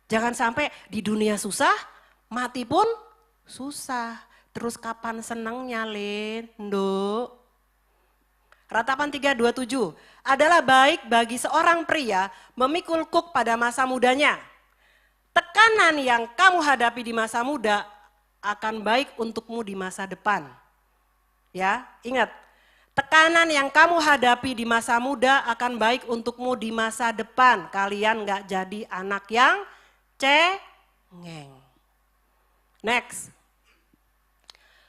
Jangan sampai di dunia susah, mati pun susah. Terus kapan senangnya Lendo? Ratapan 3:27, adalah baik bagi seorang pria memikul kuk pada masa mudanya. Tekanan yang kamu hadapi di masa muda akan baik untukmu di masa depan. Ya, ingat, tekanan yang kamu hadapi di masa muda akan baik untukmu di masa depan. Kalian gak jadi anak yang cengeng. Next.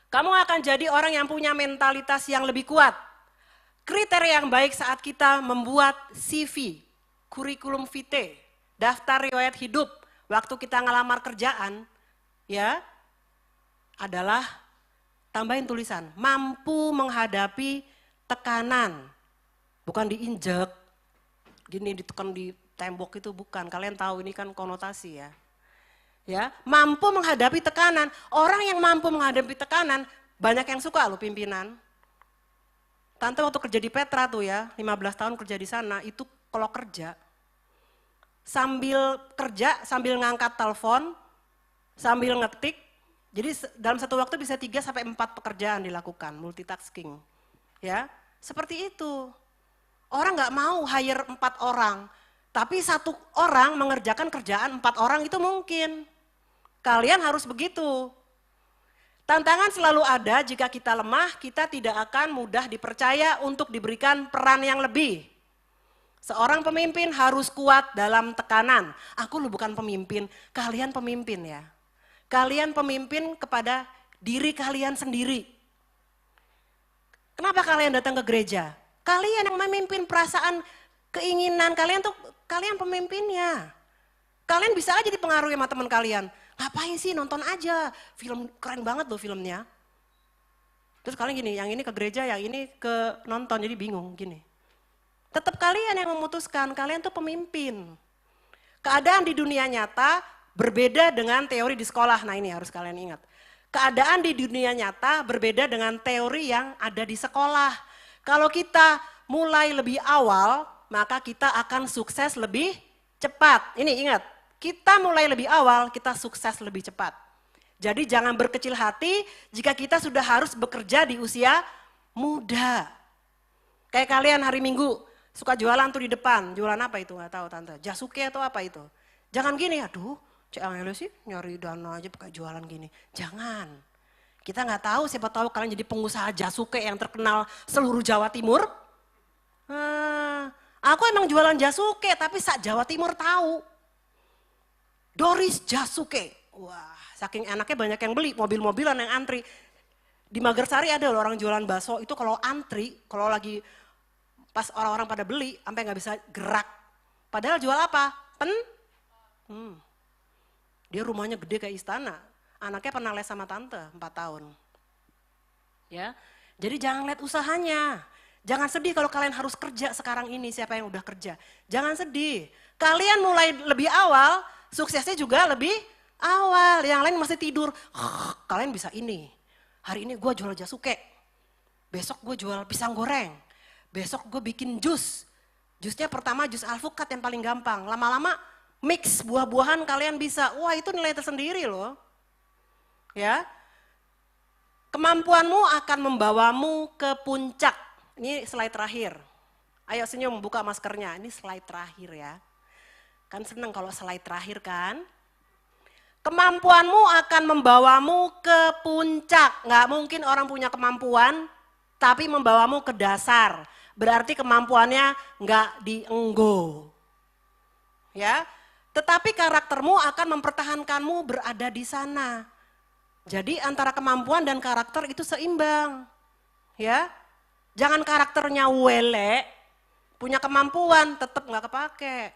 Kamu akan jadi orang yang punya mentalitas yang lebih kuat. Kriteria yang baik saat kita membuat CV, kurikulum vitae, daftar riwayat hidup, waktu kita ngelamar kerjaan, ya, adalah tambahin tulisan, mampu menghadapi tekanan, bukan diinjek, gini ditekan di tembok itu bukan, kalian tahu ini kan konotasi ya. Ya, mampu menghadapi tekanan, orang yang mampu menghadapi tekanan, banyak yang suka loh pimpinan. Tante waktu kerja di Petra tuh ya, 15 tahun kerja di sana, itu kalau kerja, sambil ngangkat telepon, sambil ngetik, jadi dalam satu waktu bisa 3-4 pekerjaan dilakukan, multitasking. Ya, seperti itu. Orang nggak mau hire 4 orang, tapi 1 orang mengerjakan kerjaan 4 orang itu mungkin. Kalian harus begitu. Tantangan selalu ada jika kita lemah, kita tidak akan mudah dipercaya untuk diberikan peran yang lebih. Seorang pemimpin harus kuat dalam tekanan. Aku lu bukan pemimpin, kalian pemimpin ya. Kalian pemimpin kepada diri kalian sendiri. Kenapa kalian datang ke gereja? Kalian yang memimpin perasaan, keinginan kalian tuh, kalian pemimpinnya. Kalian bisa aja dipengaruhi sama teman kalian. Ngapain sih nonton aja, film keren banget loh filmnya. Terus kalian gini, yang ini ke gereja, yang ini ke nonton, jadi bingung gini. Tetap kalian yang memutuskan, kalian tuh pemimpin. Keadaan di dunia nyata berbeda dengan teori di sekolah, nah ini harus kalian ingat. Keadaan di dunia nyata berbeda dengan teori yang ada di sekolah. Kalau kita mulai lebih awal, maka kita akan sukses lebih cepat. Ini ingat. Kita mulai lebih awal, kita sukses lebih cepat. Jadi jangan berkecil hati jika kita sudah harus bekerja di usia muda. Kayak kalian hari Minggu suka jualan tuh di depan, jualan apa itu nggak tahu tante, jasuke atau apa itu. Jangan gini, aduh Cek Angelo sih nyari dana aja pakai jualan gini. Jangan, kita nggak tahu siapa tahu kalian jadi pengusaha jasuke yang terkenal seluruh Jawa Timur. Aku emang jualan jasuke tapi sak Jawa Timur tahu. Doris Jasuke, wah saking enaknya banyak yang beli, mobil-mobilan yang antri. Di Magersari ada loh orang jualan bakso, itu kalau antri, kalau lagi pas orang-orang pada beli, sampai nggak bisa gerak. Padahal jual apa? Dia rumahnya gede kayak istana, anaknya pernah les sama tante 4 tahun. Ya, jadi jangan lihat usahanya. Jangan sedih kalau kalian harus kerja sekarang ini, siapa yang udah kerja. Jangan sedih, kalian mulai lebih awal, suksesnya juga lebih awal, yang lain masih tidur. Kalian bisa ini, hari ini gue jual jasuke, besok gue jual pisang goreng, besok gue bikin jus. Jusnya pertama jus alpukat yang paling gampang, lama-lama mix buah-buahan kalian bisa. Wah itu nilai tersendiri loh. Ya, kemampuanmu akan membawamu ke puncak. Ini slide terakhir. Ayo senyum, buka maskernya. Ini slide terakhir ya. Kan seneng kalau slide terakhir kan. Kemampuanmu akan membawamu ke puncak. Nggak mungkin orang punya kemampuan tapi membawamu ke dasar. Berarti kemampuannya nggak dienggo. Ya, tetapi karaktermu akan mempertahankanmu berada di sana. Jadi antara kemampuan dan karakter itu seimbang. Ya, jangan karakternya wele, punya kemampuan tetap nggak kepake.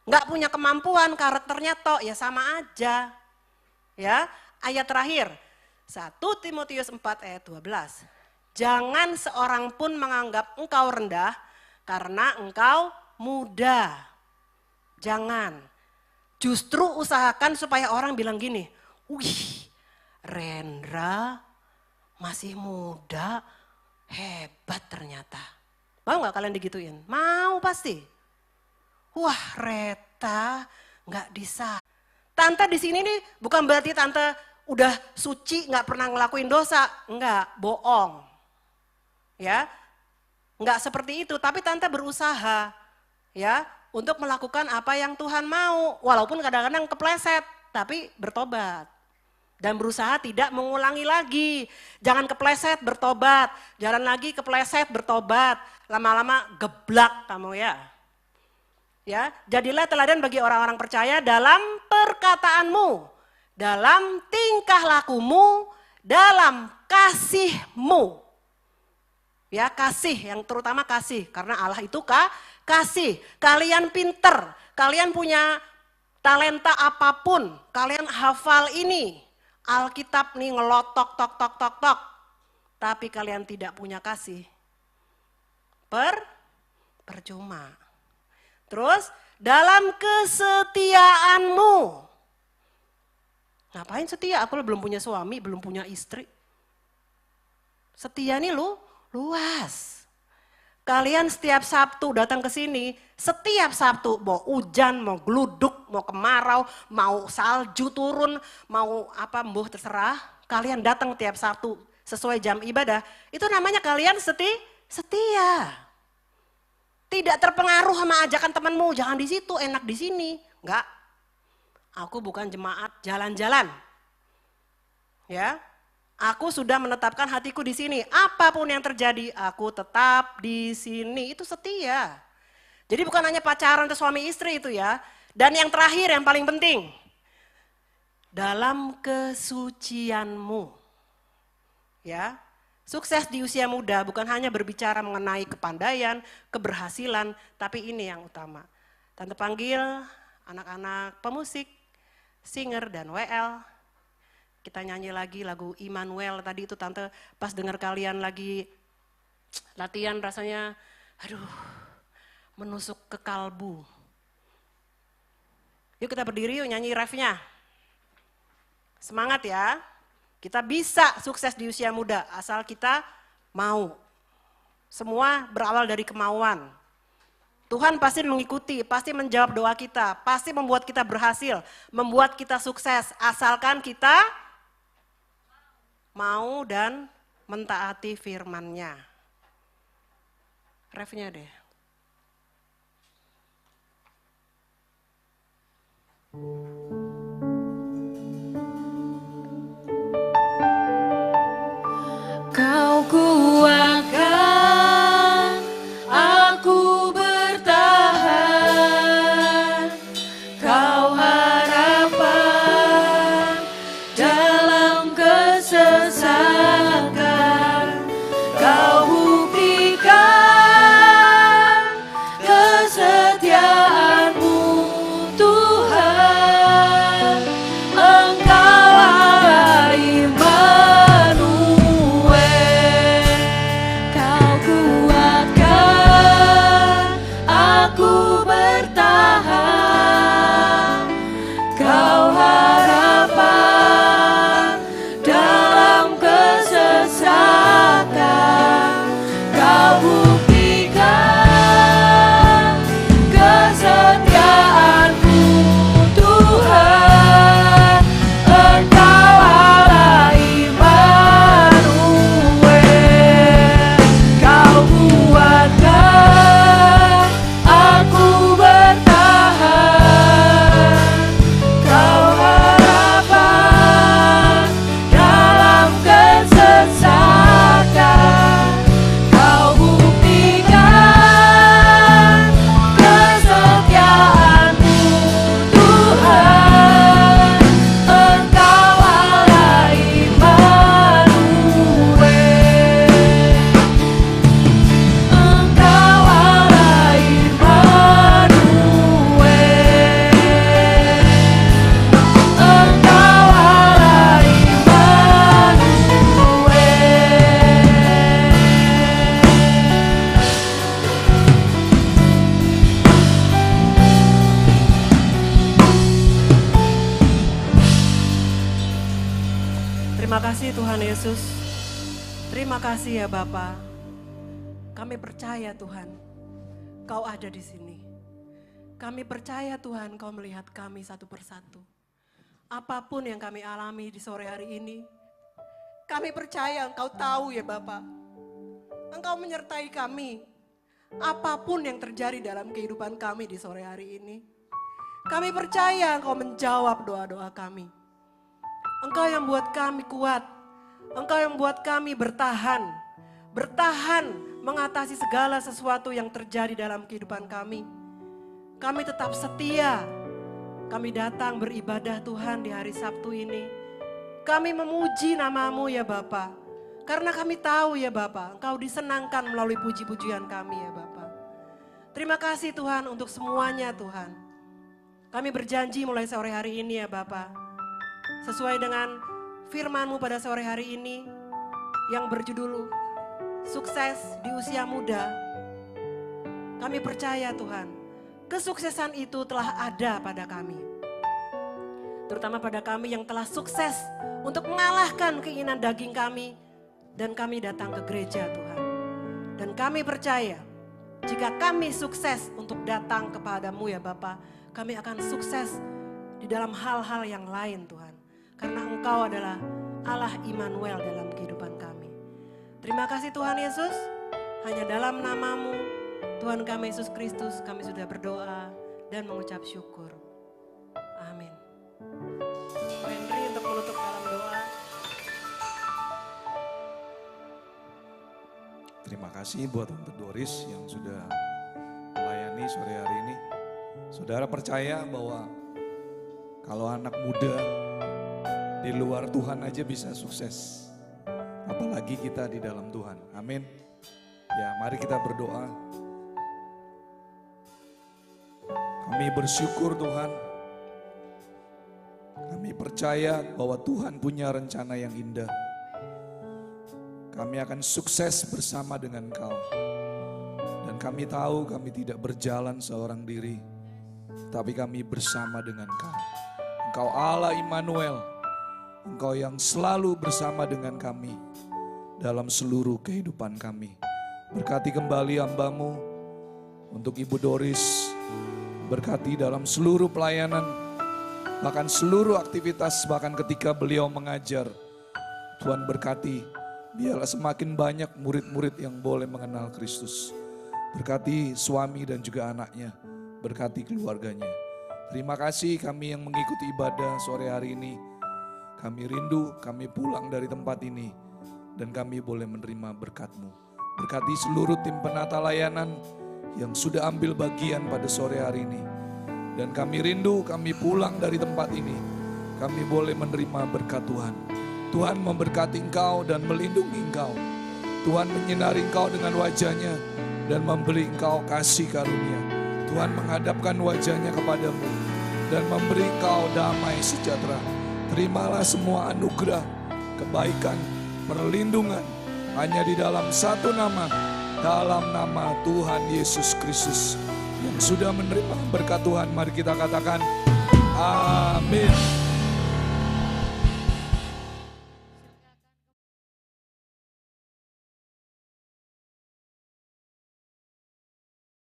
Nggak punya kemampuan, karakternya tok ya sama aja. Ya, ayat terakhir 1 Timotius 4 ayat 12. Jangan seorang pun menganggap engkau rendah karena engkau muda. Jangan. Justru usahakan supaya orang bilang gini, wih Rendra masih muda, hebat ternyata. Mau nggak kalian digituin? Mau pasti. Wah Reta nggak bisa. Tante di sini nih bukan berarti tante udah suci nggak pernah ngelakuin dosa, nggak, bohong. Ya, nggak seperti itu. Tapi tante berusaha, ya, untuk melakukan apa yang Tuhan mau, walaupun kadang-kadang kepleset, tapi bertobat. Dan berusaha tidak mengulangi lagi. Jangan kepleset bertobat, jalan lagi kepleset bertobat. Lama-lama geblak kamu ya. Ya, jadilah teladan bagi orang-orang percaya dalam perkataanmu, dalam tingkah lakumu, dalam kasihmu. Ya, kasih, yang terutama kasih, karena Allah itu kasih. Kalian pinter, kalian punya talenta apapun, kalian hafal ini. Alkitab nih ngelotok tok. Tapi kalian tidak punya kasih. Percuma. Terus dalam kesetiaanmu. Ngapain setia? Aku belum punya suami, belum punya istri. Setia nih luas. Kalian setiap Sabtu datang ke sini, setiap Sabtu mau hujan, mau geluduk, mau kemarau, mau salju turun, mau apa mbuh terserah. Kalian datang tiap Sabtu sesuai jam ibadah, itu namanya kalian setia. Tidak terpengaruh sama ajakan temanmu, jangan di situ, enak di sini. Enggak. Aku bukan jemaat jalan-jalan. Ya. Aku sudah menetapkan hatiku di sini. Apapun yang terjadi, aku tetap di sini. Itu setia. Jadi bukan hanya pacaran atau suami istri itu ya. Dan yang terakhir, yang paling penting. Dalam kesucianmu. Ya. Sukses di usia muda bukan hanya berbicara mengenai kepandaian, keberhasilan, tapi ini yang utama. Tante panggil anak-anak pemusik, singer dan WL. Kita nyanyi lagi lagu Immanuel tadi itu tante pas dengar kalian lagi latihan rasanya aduh menusuk ke kalbu. Yuk kita berdiri yuk nyanyi refnya. Semangat ya. Kita bisa sukses di usia muda asal kita mau. Semua berawal dari kemauan. Tuhan pasti mengikuti, pasti menjawab doa kita, pasti membuat kita berhasil, membuat kita sukses asalkan kita mau dan mentaati firman-Nya. Refnya deh. Kau kuatkan aku bertahan, kau harapan dalam kesesakan, kau buktikan Terima kasih Tuhan Yesus. Terima kasih ya Bapa. Kami percaya Tuhan, Kau ada di sini. Kami percaya Tuhan, Kau melihat kami satu persatu. Apapun yang kami alami di sore hari ini, kami percaya Engkau tahu ya Bapa. Engkau menyertai kami. Apapun yang terjadi dalam kehidupan kami di sore hari ini, kami percaya Engkau menjawab doa-doa kami. Engkau yang buat kami kuat. Engkau yang buat kami bertahan. Bertahan mengatasi segala sesuatu yang terjadi dalam kehidupan kami. Kami tetap setia. Kami datang beribadah Tuhan di hari Sabtu ini. Kami memuji nama-Mu ya Bapa. Karena kami tahu ya Bapa, Engkau disenangkan melalui puji-pujian kami ya Bapa. Terima kasih Tuhan untuk semuanya Tuhan. Kami berjanji mulai sore hari ini ya Bapa. Sesuai dengan firman-Mu pada sore hari ini yang berjudul Sukses di Usia Muda. Kami percaya Tuhan, kesuksesan itu telah ada pada kami. Terutama pada kami yang telah sukses untuk mengalahkan keinginan daging kami. Dan kami datang ke gereja Tuhan. Dan kami percaya jika kami sukses untuk datang kepada-Mu ya Bapa, kami akan sukses di dalam hal-hal yang lain Tuhan. Karena Engkau adalah Allah Immanuel dalam kehidupan kami. Terima kasih Tuhan Yesus, hanya dalam nama-Mu, Tuhan kami Yesus Kristus, kami sudah berdoa dan mengucap syukur. Amin. Pak Henry untuk menutup dalam doa. Terima kasih buat Tante Doris yang sudah melayani sore hari ini. Saudara percaya bahwa kalau anak muda di luar Tuhan aja bisa sukses. Apalagi kita di dalam Tuhan. Amin. Ya, mari kita berdoa. Kami bersyukur Tuhan. Kami percaya bahwa Tuhan punya rencana yang indah. Kami akan sukses bersama dengan Kau. Dan kami tahu kami tidak berjalan seorang diri. Tapi kami bersama dengan Kau. Engkau Allah Immanuel. Engkau yang selalu bersama dengan kami dalam seluruh kehidupan kami. Berkati kembali hamba-Mu untuk Ibu Doris. Berkati dalam seluruh pelayanan, bahkan seluruh aktivitas, bahkan ketika beliau mengajar. Tuhan berkati, biarlah semakin banyak murid-murid yang boleh mengenal Kristus. Berkati suami dan juga anaknya, berkati keluarganya. Terima kasih kami yang mengikuti ibadah sore hari ini. Kami rindu, kami pulang dari tempat ini dan kami boleh menerima berkat-Mu. Berkati seluruh tim penata layanan yang sudah ambil bagian pada sore hari ini. Dan kami rindu, kami pulang dari tempat ini, kami boleh menerima berkat Tuhan. Tuhan memberkati engkau dan melindungi engkau. Tuhan menyinari engkau dengan wajahnya dan memberi engkau kasih karunia. Tuhan menghadapkan wajahnya kepadamu dan memberi engkau damai sejahtera. Terimalah semua anugerah, kebaikan, perlindungan hanya di dalam satu nama, dalam nama Tuhan Yesus Kristus. Yang sudah menerima berkat Tuhan, mari kita katakan amin.